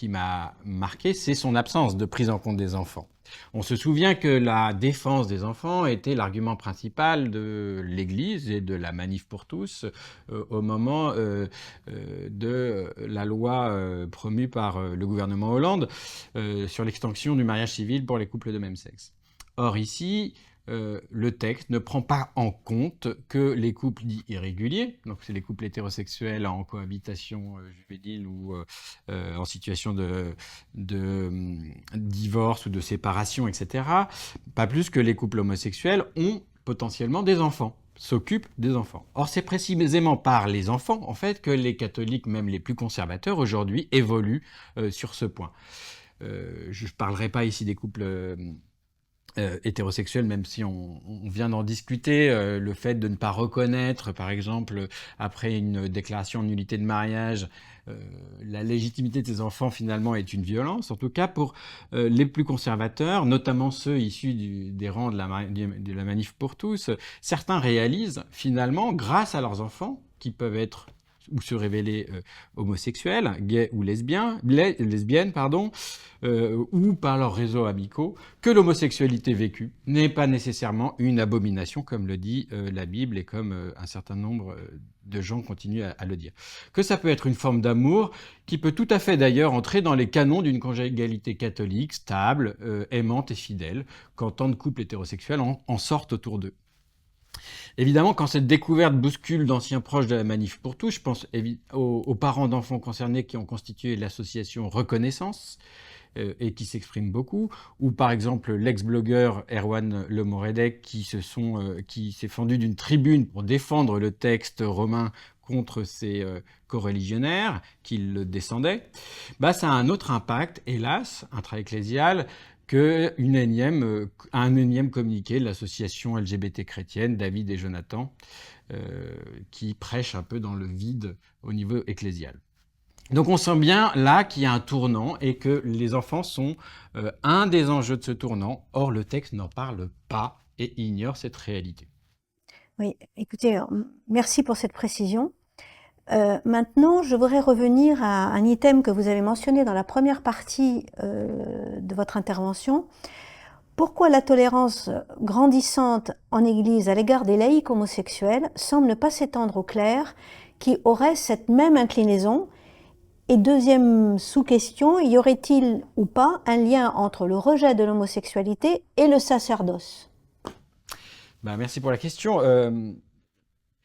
m'a marqué, c'est son absence de prise en compte des enfants. On se souvient que la défense des enfants était l'argument principal de l'Église et de la Manif pour tous au moment de la loi promue par le gouvernement Hollande sur l'extension du mariage civil pour les couples de même sexe. Or, ici, le texte ne prend pas en compte que les couples dits irréguliers, donc c'est les couples hétérosexuels en cohabitation juvénile ou en situation de divorce ou de séparation, etc., pas plus que les couples homosexuels ont potentiellement des enfants, s'occupent des enfants. Or, c'est précisément par les enfants, en fait, que les catholiques, même les plus conservateurs aujourd'hui, évoluent sur ce point. Je ne parlerai pas ici des couples hétérosexuels, même si on vient d'en discuter, le fait de ne pas reconnaître, par exemple, après une déclaration de nullité de mariage, la légitimité de ces enfants finalement est une violence. En tout cas, pour les plus conservateurs, notamment ceux issus des rangs de la Manif pour tous, certains réalisent finalement, grâce à leurs enfants, qui peuvent être ou se révéler homosexuels, gays ou lesbiennes, ou par leurs réseaux amicaux, que l'homosexualité vécue n'est pas nécessairement une abomination, comme le dit la Bible et comme un certain nombre de gens continuent à le dire. Que ça peut être une forme d'amour qui peut tout à fait d'ailleurs entrer dans les canons d'une conjugalité catholique, stable, aimante et fidèle, quand tant de couples hétérosexuels en sortent autour d'eux. Évidemment, quand cette découverte bouscule d'anciens proches de la Manif pour tous, je pense aux parents d'enfants concernés qui ont constitué l'association Reconnaissance et qui s'expriment beaucoup, ou par exemple l'ex-blogueur Erwan Le Moredek qui s'est fendu d'une tribune pour défendre le texte romain contre ses coreligionnaires qui le descendaient. Ça a un autre impact, hélas, intra-ecclésial, un énième communiqué de l'association LGBT chrétienne David et Jonathan, qui prêche un peu dans le vide au niveau ecclésial. Donc on sent bien là qu'il y a un tournant et que les enfants sont un des enjeux de ce tournant. Or, le texte n'en parle pas et ignore cette réalité. Oui, écoutez, merci pour cette précision. Maintenant, je voudrais revenir à un item que vous avez mentionné dans la première partie de votre intervention. Pourquoi la tolérance grandissante en Église à l'égard des laïcs homosexuels semble ne pas s'étendre aux clercs qui auraient cette même inclinaison? Et deuxième sous-question, y aurait-il ou pas un lien entre le rejet de l'homosexualité et le sacerdoce? Merci pour la question.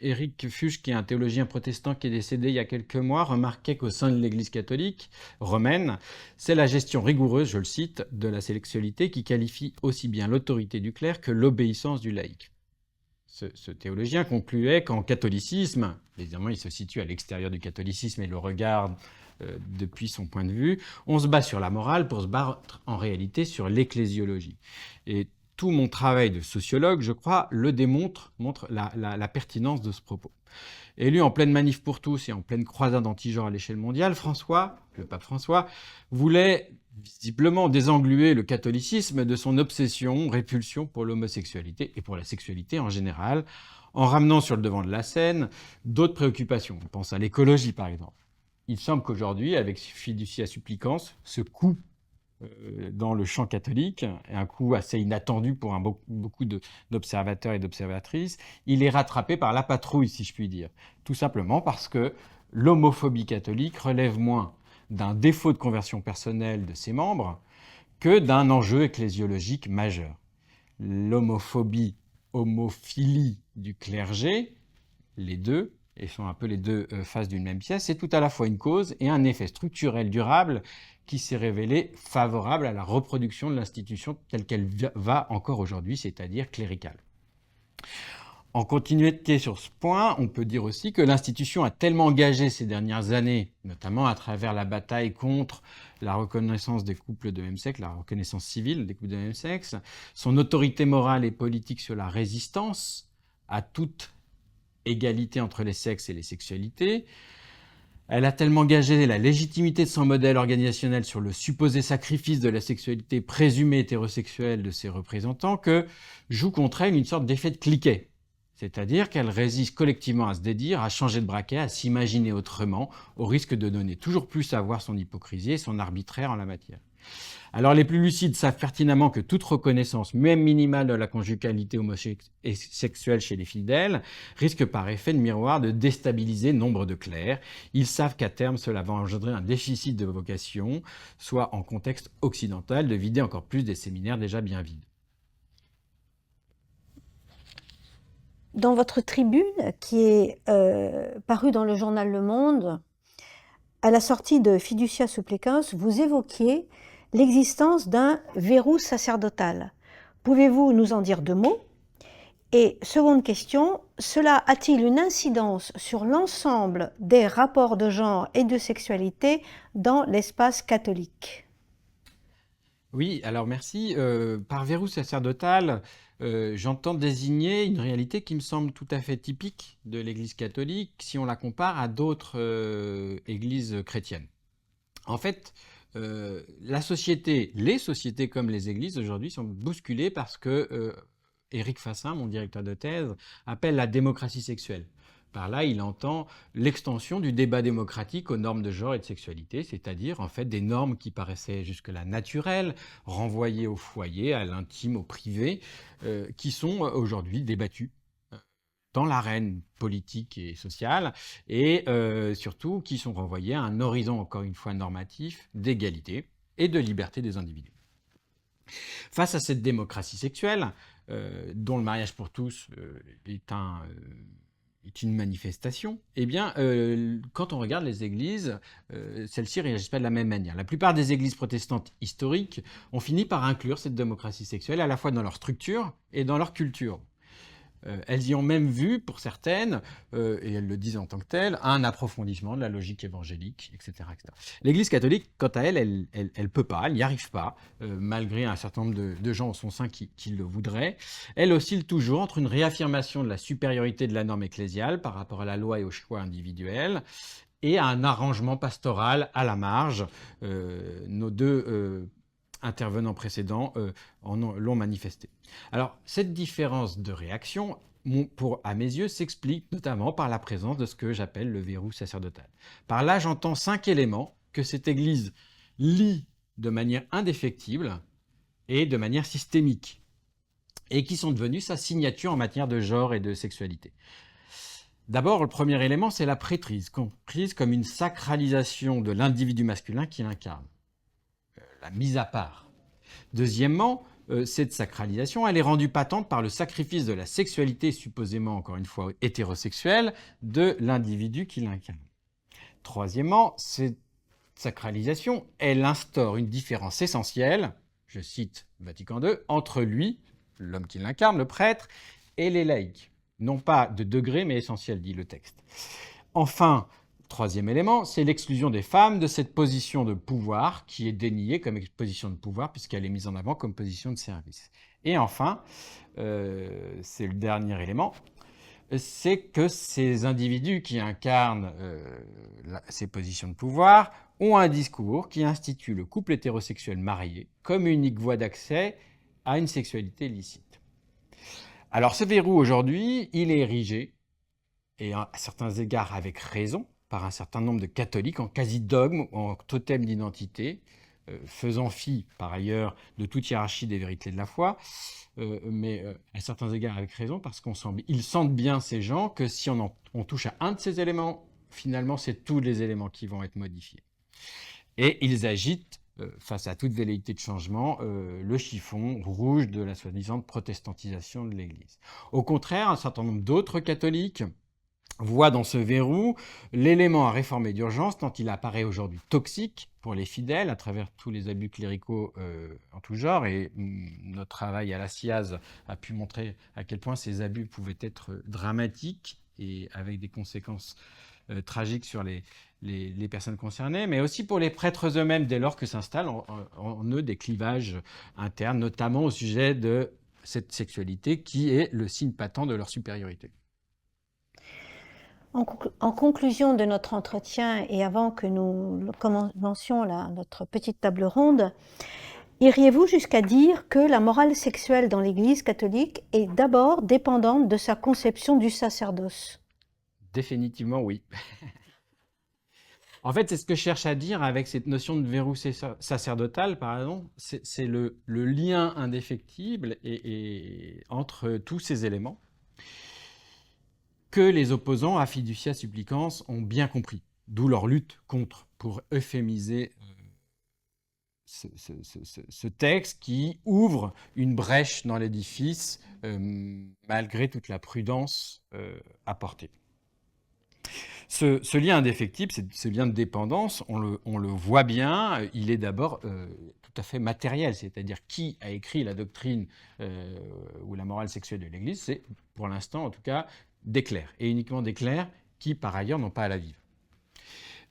Éric Fuchs, qui est un théologien protestant qui est décédé il y a quelques mois, remarquait qu'au sein de l'Église catholique romaine, c'est la gestion rigoureuse, je le cite, de la sexualité qui qualifie aussi bien l'autorité du clerc que l'obéissance du laïc. Ce théologien concluait qu'en catholicisme, évidemment il se situe à l'extérieur du catholicisme et le regarde depuis son point de vue, on se bat sur la morale pour se battre en réalité sur l'ecclésiologie. Et tout mon travail de sociologue, je crois, le montre la pertinence de ce propos. Élu en pleine manif pour tous et en pleine croisade anti-genre à l'échelle mondiale, le pape François, voulait visiblement désengluer le catholicisme de son répulsion pour l'homosexualité et pour la sexualité en général, en ramenant sur le devant de la scène d'autres préoccupations. On pense à l'écologie, par exemple. Il semble qu'aujourd'hui, avec Fiducia Supplicans, ce coup dans le champ catholique, un coup assez inattendu pour beaucoup d'observateurs et d'observatrices, il est rattrapé par la patrouille, si je puis dire. Tout simplement parce que l'homophobie catholique relève moins d'un défaut de conversion personnelle de ses membres que d'un enjeu ecclésiologique majeur. L'homophilie du clergé, les deux, et sont un peu les deux faces d'une même pièce, c'est tout à la fois une cause et un effet structurel durable qui s'est révélé favorable à la reproduction de l'institution telle qu'elle va encore aujourd'hui, c'est-à-dire cléricale. En continuité sur ce point, on peut dire aussi que l'institution a tellement engagé ces dernières années, notamment à travers la bataille contre la reconnaissance des couples de même sexe, la reconnaissance civile des couples de même sexe, son autorité morale et politique sur la résistance à toute égalité entre les sexes et les sexualités. Elle a tellement gagé la légitimité de son modèle organisationnel sur le supposé sacrifice de la sexualité présumée hétérosexuelle de ses représentants que joue contre elle une sorte d'effet de cliquet. C'est-à-dire qu'elle résiste collectivement à se dédire, à changer de braquet, à s'imaginer autrement, au risque de donner toujours plus à voir son hypocrisie et son arbitraire en la matière. Alors les plus lucides savent pertinemment que toute reconnaissance, même minimale de la conjugalité homosexuelle chez les fidèles, risque par effet de miroir de déstabiliser nombre de clercs. Ils savent qu'à terme, cela va engendrer un déficit de vocation, soit en contexte occidental, de vider encore plus des séminaires déjà bien vides. Dans votre tribune, qui est parue dans le journal Le Monde, à la sortie de Fiducia Supplicans, vous évoquiez l'existence d'un verrou sacerdotal. Pouvez-vous nous en dire 2 mots? Et seconde question, cela a-t-il une incidence sur l'ensemble des rapports de genre et de sexualité dans l'espace catholique? Oui, alors merci. Par verrou sacerdotal, j'entends désigner une réalité qui me semble tout à fait typique de l'Église catholique si on la compare à d'autres églises chrétiennes. En fait, la société, les sociétés comme les églises aujourd'hui sont bousculées parce que Éric Fassin, mon directeur de thèse, appelle la démocratie sexuelle. Par là, il entend l'extension du débat démocratique aux normes de genre et de sexualité, c'est-à-dire en fait des normes qui paraissaient jusque-là naturelles, renvoyées au foyer, à l'intime, au privé, qui sont aujourd'hui débattues dans l'arène politique et sociale, et surtout qui sont renvoyées à un horizon, encore une fois, normatif, d'égalité et de liberté des individus. Face à cette démocratie sexuelle, dont le mariage pour tous est une manifestation, eh bien, quand on regarde les églises, celles-ci ne réagissent pas de la même manière. La plupart des églises protestantes historiques ont fini par inclure cette démocratie sexuelle à la fois dans leur structure et dans leur culture. Elles y ont même vu, pour certaines, et elles le disent en tant que telles, un approfondissement de la logique évangélique, etc. etc. L'Église catholique, quant à elle, elle peut pas, elle n'y arrive pas, malgré un certain nombre de gens au son sein qui le voudraient. Elle oscille toujours entre une réaffirmation de la supériorité de la norme ecclésiale par rapport à la loi et au choix individuel, et à un arrangement pastoral à la marge. Nos deux intervenants précédents l'ont manifesté. Alors, cette différence de réaction, à mes yeux, s'explique notamment par la présence de ce que j'appelle le verrou sacerdotal. Par là, j'entends 5 éléments que cette Église lie de manière indéfectible et de manière systémique, et qui sont devenus sa signature en matière de genre et de sexualité. D'abord, le premier élément, c'est la prêtrise, comprise comme une sacralisation de l'individu masculin qui l'incarne. La mise à part. Deuxièmement, cette sacralisation, elle est rendue patente par le sacrifice de la sexualité, supposément, encore une fois, hétérosexuelle, de l'individu qui l'incarne. Troisièmement, cette sacralisation, elle instaure une différence essentielle, je cite Vatican II, entre lui, l'homme qui l'incarne, le prêtre, et les laïcs. Non pas de degré, mais essentiel, dit le texte. Enfin, troisième élément, c'est l'exclusion des femmes de cette position de pouvoir qui est déniée comme position de pouvoir puisqu'elle est mise en avant comme position de service. Et enfin, c'est le dernier élément, c'est que ces individus qui incarnent ces positions de pouvoir ont un discours qui institue le couple hétérosexuel marié comme unique voie d'accès à une sexualité licite. Alors ce verrou aujourd'hui, il est érigé, et à certains égards avec raison, par un certain nombre de catholiques en quasi-dogme, en totem d'identité, faisant fi, par ailleurs, de toute hiérarchie des vérités de la foi, mais à certains égards avec raison, parce qu'ils sentent bien, ces gens, que si on touche à un de ces éléments, finalement, c'est tous les éléments qui vont être modifiés. Et ils agitent, face à toute velléité de changement, le chiffon rouge de la soi-disant protestantisation de l'Église. Au contraire, un certain nombre d'autres catholiques voit dans ce verrou l'élément à réformer d'urgence tant il apparaît aujourd'hui toxique pour les fidèles à travers tous les abus cléricaux en tout genre, et notre travail à la SIAZ a pu montrer à quel point ces abus pouvaient être dramatiques et avec des conséquences tragiques sur les personnes concernées, mais aussi pour les prêtres eux-mêmes dès lors que s'installent en eux des clivages internes, notamment au sujet de cette sexualité qui est le signe patent de leur supériorité. En conclusion de notre entretien et avant que nous commencions notre petite table ronde, iriez-vous jusqu'à dire que la morale sexuelle dans l'Église catholique est d'abord dépendante de sa conception du sacerdoce? Définitivement oui. En fait, c'est ce que je cherche à dire avec cette notion de verrou sacerdotal, pardon. C'est le lien indéfectible entre tous ces éléments que les opposants à Fiducia Supplicans ont bien compris, d'où leur lutte contre, pour euphémiser ce texte qui ouvre une brèche dans l'édifice malgré toute la prudence apportée. Ce lien indéfectible, ce lien de dépendance, on le voit bien, il est d'abord tout à fait matériel, c'est-à-dire qui a écrit la doctrine ou la morale sexuelle de l'Église, c'est pour l'instant en tout cas des clercs, et uniquement des clercs qui par ailleurs n'ont pas à la vivre.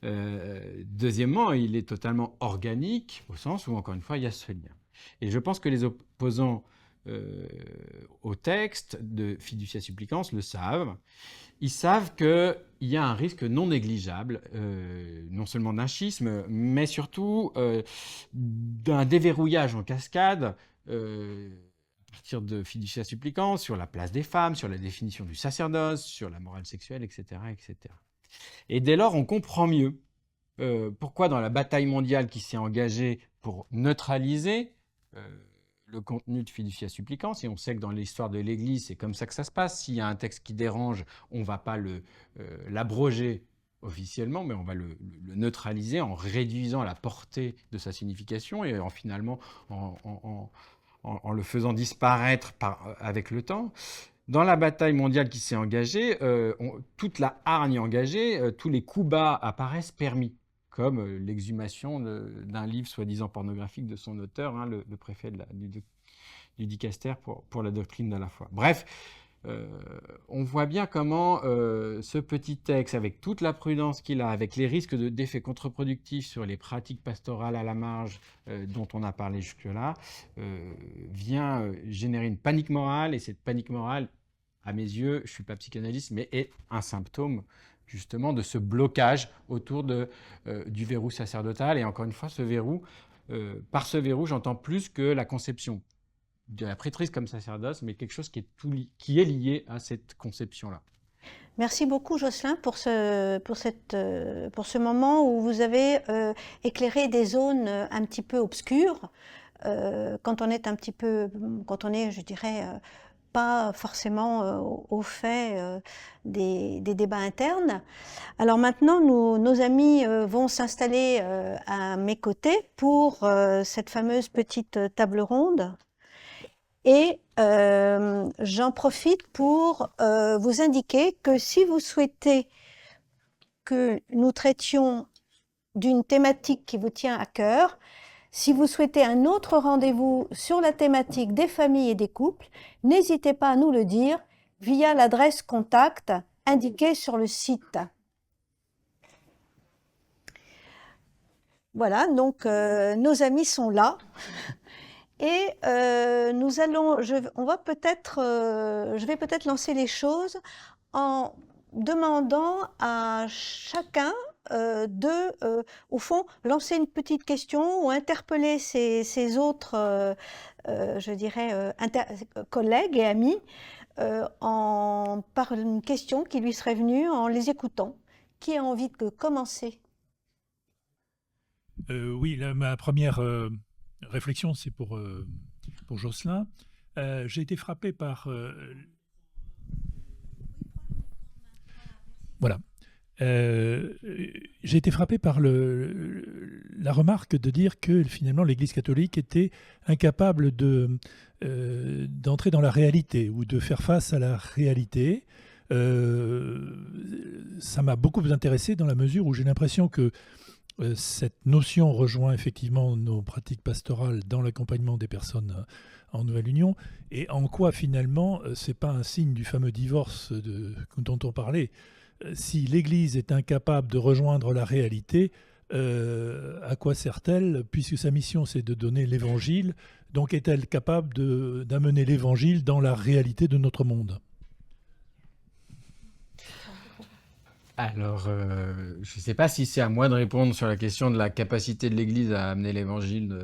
Deuxièmement, il est totalement organique, au sens où, encore une fois, il y a ce lien. Et je pense que les opposants au texte de Fiducia Supplicans le savent. Ils savent qu'il y a un risque non négligeable, non seulement d'un schisme, mais surtout d'un déverrouillage en cascade à partir de Fiducia Supplicans sur la place des femmes, sur la définition du sacerdoce, sur la morale sexuelle, etc. etc. Et dès lors, on comprend mieux pourquoi dans la bataille mondiale qui s'est engagée pour neutraliser le contenu de Fiducia Supplicans, et on sait que dans l'histoire de l'Église, c'est comme ça que ça se passe. S'il y a un texte qui dérange, on ne va pas l'abroger officiellement, mais on va le neutraliser en réduisant la portée de sa signification et finalement en le faisant disparaître avec le temps. Dans la bataille mondiale qui s'est engagée, toute la hargne engagée, tous les coups bas apparaissent permis, comme l'exhumation d'un livre soi-disant pornographique de son auteur, hein, le préfet du dicaster pour la doctrine de la foi. Bref, on voit bien comment ce petit texte, avec toute la prudence qu'il a, avec les risques d'effets contre-productifs sur les pratiques pastorales à la marge dont on a parlé jusque-là, vient générer une panique morale, et cette panique morale, à mes yeux, je ne suis pas psychanalyste, mais est un symptôme justement de ce blocage autour du verrou sacerdotal. Et encore une fois, par ce verrou, j'entends plus que la conception de la prêtrise comme sacerdoce, mais quelque chose qui est lié à cette conception-là. Merci beaucoup Jocelyn pour ce moment où vous avez éclairé des zones un petit peu obscures, quand on est, je dirais, pas forcément au fait des débats internes. Alors maintenant, nos amis vont s'installer à mes côtés pour cette fameuse petite table ronde. Et j'en profite pour vous indiquer que si vous souhaitez que nous traitions d'une thématique qui vous tient à cœur, si vous souhaitez un autre rendez-vous sur la thématique des familles et des couples, n'hésitez pas à nous le dire via l'adresse contact indiquée sur le site. Voilà, donc nos amis sont là. Et je vais peut-être lancer les choses en demandant à chacun au fond, lancer une petite question ou interpeller ses autres, je dirais, collègues et amis par une question qui lui serait venue en les écoutant. Qui a envie de commencer? Oui, ma première réflexion, c'est pour Jocelyn. J'ai été frappé par... Voilà. J'ai été frappé par la remarque de dire que finalement l'Église catholique était incapable d'entrer dans la réalité ou de faire face à la réalité. Ça m'a beaucoup intéressé dans la mesure où j'ai l'impression que cette notion rejoint effectivement nos pratiques pastorales dans l'accompagnement des personnes en nouvelle union, et en quoi finalement c'est pas un signe du fameux divorce dont on parlait. Si l'Église est incapable de rejoindre la réalité, à quoi sert-elle, puisque sa mission c'est de donner l'Évangile, donc est-elle capable d'amener l'Évangile dans la réalité de notre monde? Alors, je ne sais pas si c'est à moi de répondre sur la question de la capacité de l'Église à amener l'Évangile dans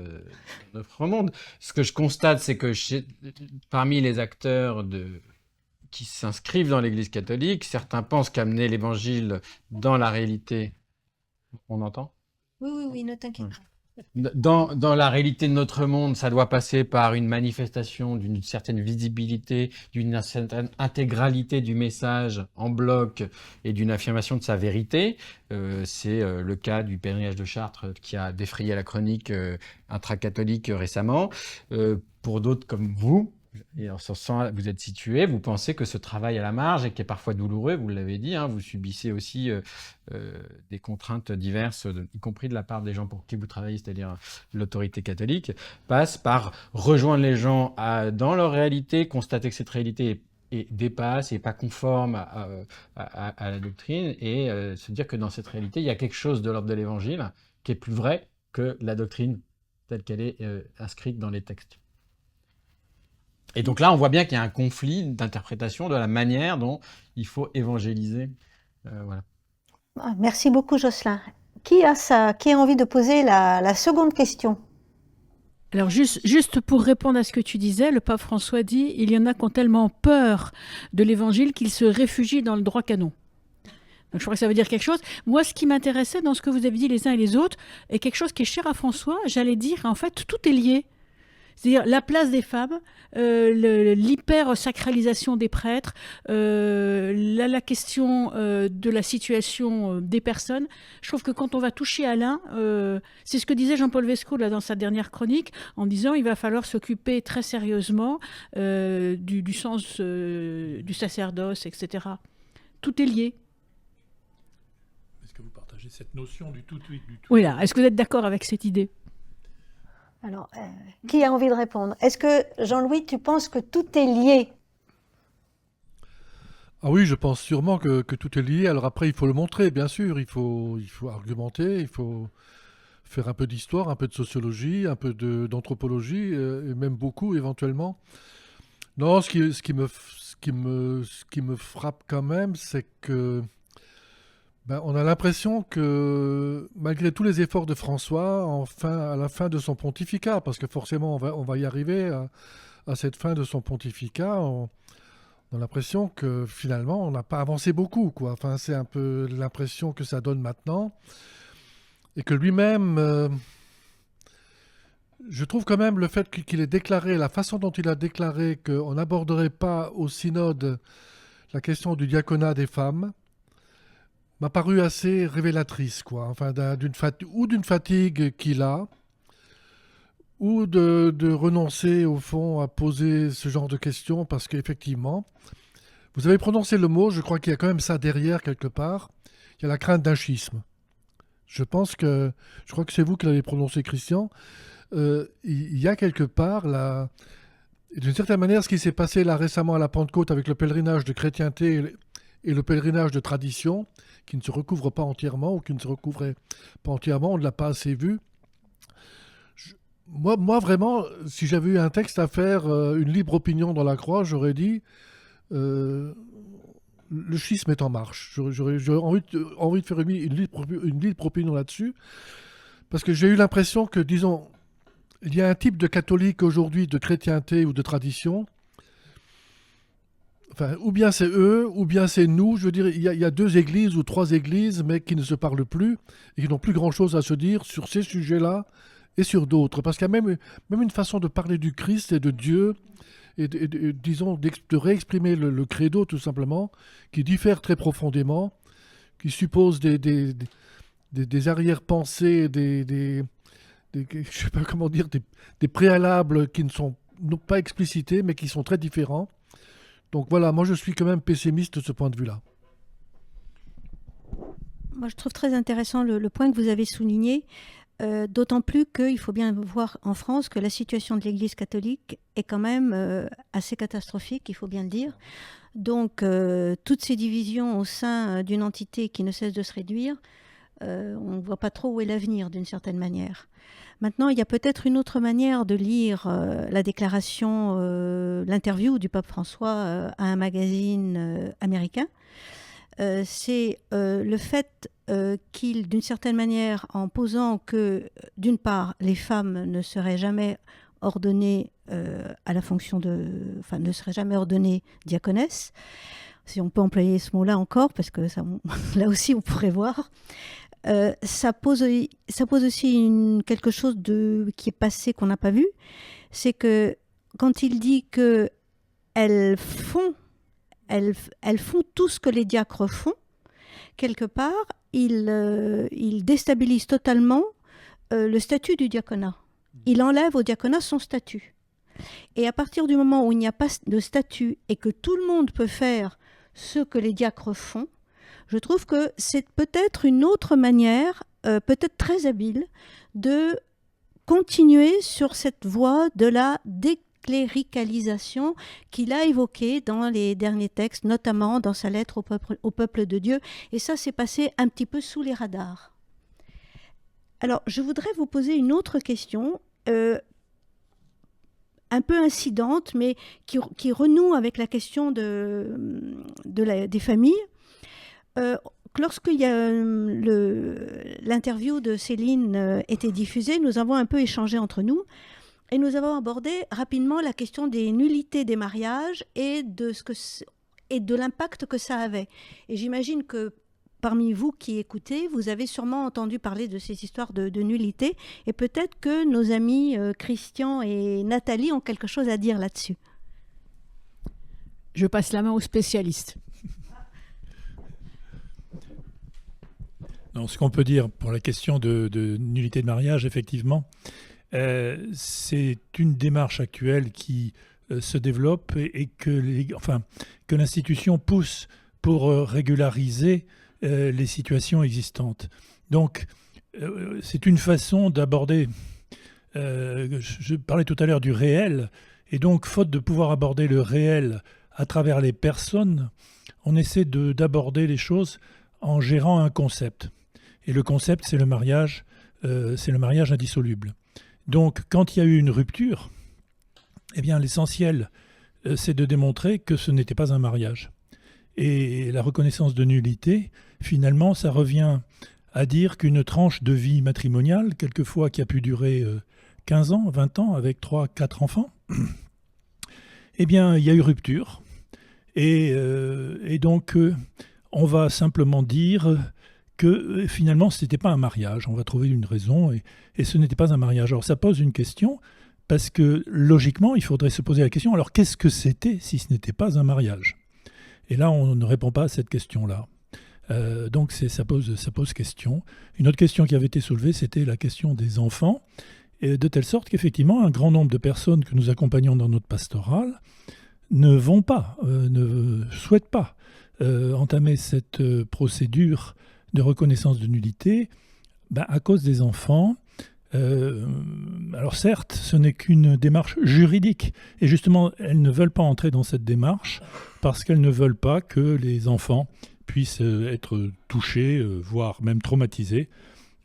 notre monde. Ce que je constate, c'est que parmi les acteurs qui s'inscrivent dans l'Église catholique, certains pensent qu'amener l'Évangile dans la réalité... On entend ? Oui, ne t'inquiète pas. Dans la réalité de notre monde, ça doit passer par une manifestation d'une certaine visibilité, d'une certaine intégralité du message en bloc et d'une affirmation de sa vérité. C'est le cas du pèlerinage de Chartres qui a défrayé la chronique intracatholique récemment. Pour d'autres comme vous, et en ce sens, vous êtes situé, vous pensez que ce travail à la marge, et qui est parfois douloureux, vous l'avez dit, hein, vous subissez aussi des contraintes diverses, y compris de la part des gens pour qui vous travaillez, c'est-à-dire l'autorité catholique, passe par rejoindre les gens dans leur réalité, constater que cette réalité dépasse et pas conforme à la doctrine, et se dire que dans cette réalité, il y a quelque chose de l'ordre de l'Évangile qui est plus vrai que la doctrine telle qu'elle est inscrite dans les textes. Et donc là, on voit bien qu'il y a un conflit d'interprétation de la manière dont il faut évangéliser. Voilà. Merci beaucoup, Jocelyn. Qui a envie de poser la seconde question? Alors juste pour répondre à ce que tu disais, le pape François dit « Il y en a qui ont tellement peur de l'évangile qu'ils se réfugient dans le droit canon ». Donc je crois que ça veut dire quelque chose. Moi, ce qui m'intéressait dans ce que vous avez dit les uns et les autres, est quelque chose qui est cher à François, j'allais dire, en fait, tout est lié. C'est-à-dire la place des femmes, l'hyper-sacralisation des prêtres, la question de la situation des personnes. Je trouve que quand on va toucher à l'un, c'est ce que disait Jean-Paul Vesco là, dans sa dernière chronique, en disant il va falloir s'occuper très sérieusement du sens du sacerdoce, etc. Tout est lié. Est-ce que vous partagez cette notion du tout? Oui, là. Est-ce que vous êtes d'accord avec cette idée? Alors, qui a envie de répondre? Est-ce que, Jean-Louis, tu penses que tout est lié? Ah oui, je pense sûrement que tout est lié. Alors après, il faut le montrer, bien sûr. Il faut argumenter, il faut faire un peu d'histoire, un peu de sociologie, un peu d'anthropologie, et même beaucoup éventuellement. Non, ce qui me frappe quand même, c'est que on a l'impression que malgré tous les efforts de François, à la fin de son pontificat, parce que forcément on va y arriver à cette fin de son pontificat, on a l'impression que finalement on n'a pas avancé beaucoup, quoi. Enfin, c'est un peu l'impression que ça donne maintenant, et que lui-même, je trouve quand même le fait qu'il ait déclaré, la façon dont il a déclaré qu'on n'aborderait pas au synode la question du diaconat des femmes, m'a paru assez révélatrice, quoi. Enfin, d'une fatigue qu'il a, ou de renoncer, au fond, à poser ce genre de questions, parce qu'effectivement, vous avez prononcé le mot, je crois qu'il y a quand même ça derrière, quelque part, il y a la crainte d'un schisme. Je crois que c'est vous qui l'avez prononcé, Christian, il y a quelque part, d'une certaine manière, ce qui s'est passé là récemment à la Pentecôte avec le pèlerinage de chrétienté et le pèlerinage de tradition, qui ne se recouvre pas entièrement, ou qui ne se recouvrait pas entièrement, on ne l'a pas assez vu. Moi, vraiment, si j'avais eu un texte à faire, une libre opinion dans la croix, j'aurais dit le schisme est en marche. J'aurais envie de faire une libre opinion là-dessus, parce que j'ai eu l'impression que, disons, il y a un type de catholique aujourd'hui, de chrétienté ou de tradition. Enfin, ou bien c'est eux, ou bien c'est nous. Je veux dire, il y a 2 églises ou 3 églises, mais qui ne se parlent plus et qui n'ont plus grand-chose à se dire sur ces sujets-là et sur d'autres. Parce qu'il y a même une façon de parler du Christ et de Dieu, et disons, de réexprimer le credo, tout simplement, qui diffère très profondément, qui suppose des arrière-pensées, je sais pas comment dire, des préalables qui ne sont pas explicités, mais qui sont très différents. Donc voilà, moi je suis quand même pessimiste de ce point de vue-là. Moi, je trouve très intéressant le point que vous avez souligné, d'autant plus qu'il faut bien voir en France que la situation de l'Église catholique est quand même assez catastrophique, il faut bien le dire. Donc, toutes ces divisions au sein d'une entité qui ne cesse de se réduire, on ne voit pas trop où est l'avenir, d'une certaine manière. Maintenant, il y a peut-être une autre manière de lire la déclaration, l'interview du pape François à un magazine américain. C'est le fait qu'il, d'une certaine manière, en posant que, d'une part, les femmes ne seraient jamais ordonnées à la fonction enfin, ne seraient jamais ordonnées diaconesses, si on peut employer ce mot-là encore, parce que ça, là aussi on pourrait voir. Ça pose aussi quelque chose qui est passé, qu'on n'a pas vu. C'est que quand il dit qu'elles font tout ce que les diacres font, quelque part, il déstabilise totalement le statut du diaconat. Il enlève au diaconat son statut. Et à partir du moment où il n'y a pas de statut et que tout le monde peut faire ce que les diacres font, je trouve que c'est peut-être une autre manière, peut-être très habile, de continuer sur cette voie de la décléricalisation qu'il a évoquée dans les derniers textes, notamment dans sa lettre au peuple de Dieu. Et ça s'est passé un petit peu sous les radars. Alors, je voudrais vous poser une autre question. un peu incidente, mais qui renoue avec la question des familles. Lorsque l'interview de Céline était diffusée, nous avons un peu échangé entre nous et nous avons abordé rapidement la question des nullités des mariages et de l'impact que ça avait. Et j'imagine que parmi vous qui écoutez, vous avez sûrement entendu parler de ces histoires de nullité, et peut-être que nos amis Christian et Nathalie ont quelque chose à dire là-dessus. Je passe la main aux spécialistes. Non, ce qu'on peut dire pour la question de nullité de mariage, effectivement, c'est une démarche actuelle qui se développe et que l'institution pousse pour régulariser les situations existantes. Donc, c'est une façon d'aborder... je parlais tout à l'heure du réel, et donc, faute de pouvoir aborder le réel à travers les personnes, on essaie d'aborder les choses en gérant un concept. Et le concept, c'est le mariage indissoluble. Donc, quand il y a eu une rupture, eh bien, l'essentiel, c'est de démontrer que ce n'était pas un mariage. Et la reconnaissance de nullité, finalement, ça revient à dire qu'une tranche de vie matrimoniale, quelquefois qui a pu durer 15 ans, 20 ans, avec 3, 4 enfants, eh bien, il y a eu rupture. Et donc, on va simplement dire que finalement, ce n'était pas un mariage. On va trouver une raison et ce n'était pas un mariage. Alors, ça pose une question, parce que logiquement, il faudrait se poser la question, alors qu'est-ce que c'était si ce n'était pas un mariage ? Et là, on ne répond pas à cette question-là. Donc, ça pose question. Une autre question qui avait été soulevée, c'était la question des enfants, et de telle sorte qu'effectivement, un grand nombre de personnes que nous accompagnons dans notre pastorale ne vont pas, ne souhaitent pas entamer cette procédure de reconnaissance de nullité à cause des enfants. Alors certes, ce n'est qu'une démarche juridique, et justement, elles ne veulent pas entrer dans cette démarche parce qu'elles ne veulent pas que les enfants puissent être touchés, voire même traumatisés,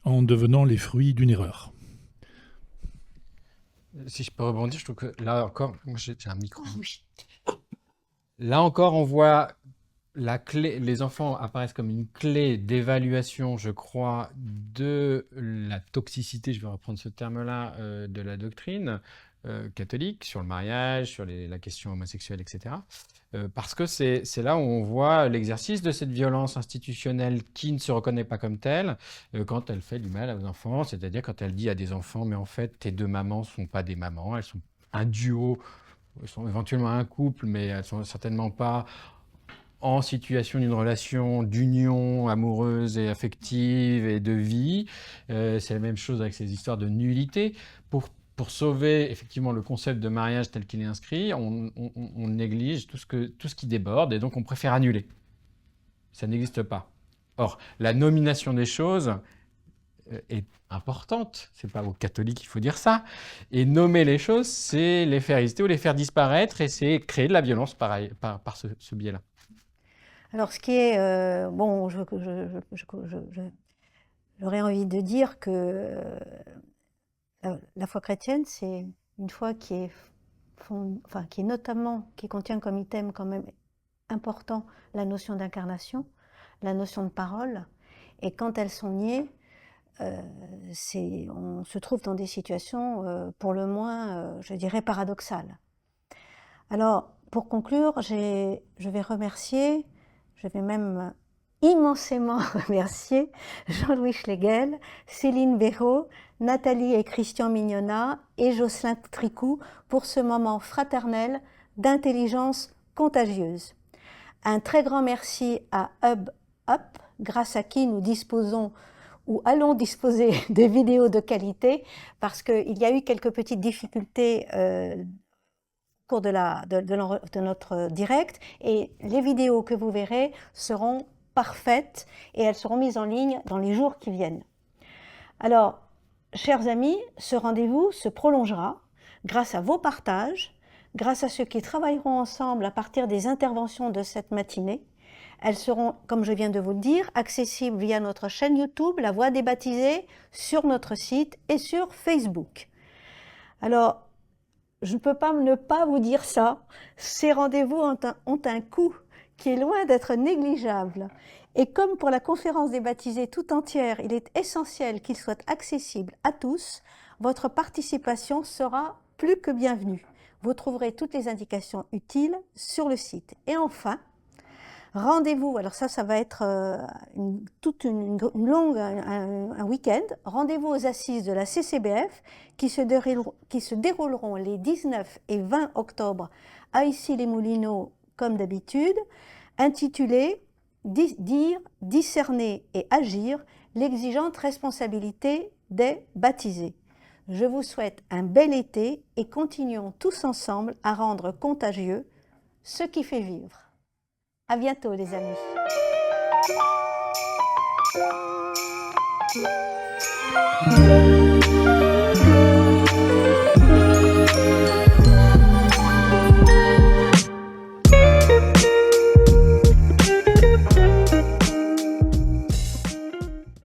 en devenant les fruits d'une erreur. Si je peux rebondir, je trouve que là encore, moi j'ai un micro. Oui. Là encore, on voit la clé, les enfants apparaissent comme une clé d'évaluation, je crois, de la toxicité, je vais reprendre ce terme-là, de la doctrine catholique sur le mariage, sur la question homosexuelle, etc. Parce que c'est là où on voit l'exercice de cette violence institutionnelle qui ne se reconnaît pas comme telle quand elle fait du mal aux enfants, c'est-à-dire quand elle dit à des enfants, mais en fait, tes deux mamans ne sont pas des mamans, elles sont un duo, elles sont éventuellement un couple, mais elles ne sont certainement pas en situation d'une relation d'union amoureuse et affective et de vie. C'est la même chose avec ces histoires de nullité. Pour sauver effectivement le concept de mariage tel qu'il est inscrit, on néglige tout ce qui déborde et donc on préfère annuler. Ça n'existe pas. Or, la nomination des choses est importante. C'est pas aux catholiques qu'il faut dire ça. Et nommer les choses, c'est les faire exister ou les faire disparaître, et c'est créer de la violence par ce biais-là. Alors, ce qui est... bon, j'aurais envie de dire que la foi chrétienne, c'est une foi qui contient comme item quand même important la notion d'incarnation, la notion de parole. Et quand elles sont niées, on se trouve dans des situations pour le moins, je dirais, paradoxales. Alors, pour conclure, je vais remercier, je vais même immensément remercier Jean-Louis Schlegel, Céline Béraud, Nathalie et Christian Mignona et Jocelyn Tricou pour ce moment fraternel d'intelligence contagieuse. Un très grand merci à Hub Up, grâce à qui nous disposons ou allons disposer de vidéos de qualité, parce qu'il y a eu quelques petites difficultés au cours de notre direct, et les vidéos que vous verrez seront parfaites et elles seront mises en ligne dans les jours qui viennent. Alors, chers amis, ce rendez-vous se prolongera grâce à vos partages, grâce à ceux qui travailleront ensemble à partir des interventions de cette matinée. Elles seront, comme je viens de vous le dire, accessibles via notre chaîne YouTube, La Voix des Baptisés, sur notre site et sur Facebook. Alors, je ne peux pas ne pas vous dire ça. Ces rendez-vous ont un coût qui est loin d'être négligeable. Et comme pour la conférence des baptisés tout entière, il est essentiel qu'il soit accessible à tous, votre participation sera plus que bienvenue. Vous trouverez toutes les indications utiles sur le site. Et enfin, rendez-vous, alors ça va être un week-end, rendez-vous aux assises de la CCBF qui se dérouleront les 19 et 20 octobre à Issy-les-Moulineaux, comme d'habitude, intitulées « Dire, discerner et agir, l'exigeante responsabilité des baptisés ». Je vous souhaite un bel été et continuons tous ensemble à rendre contagieux ce qui fait vivre. À bientôt les amis.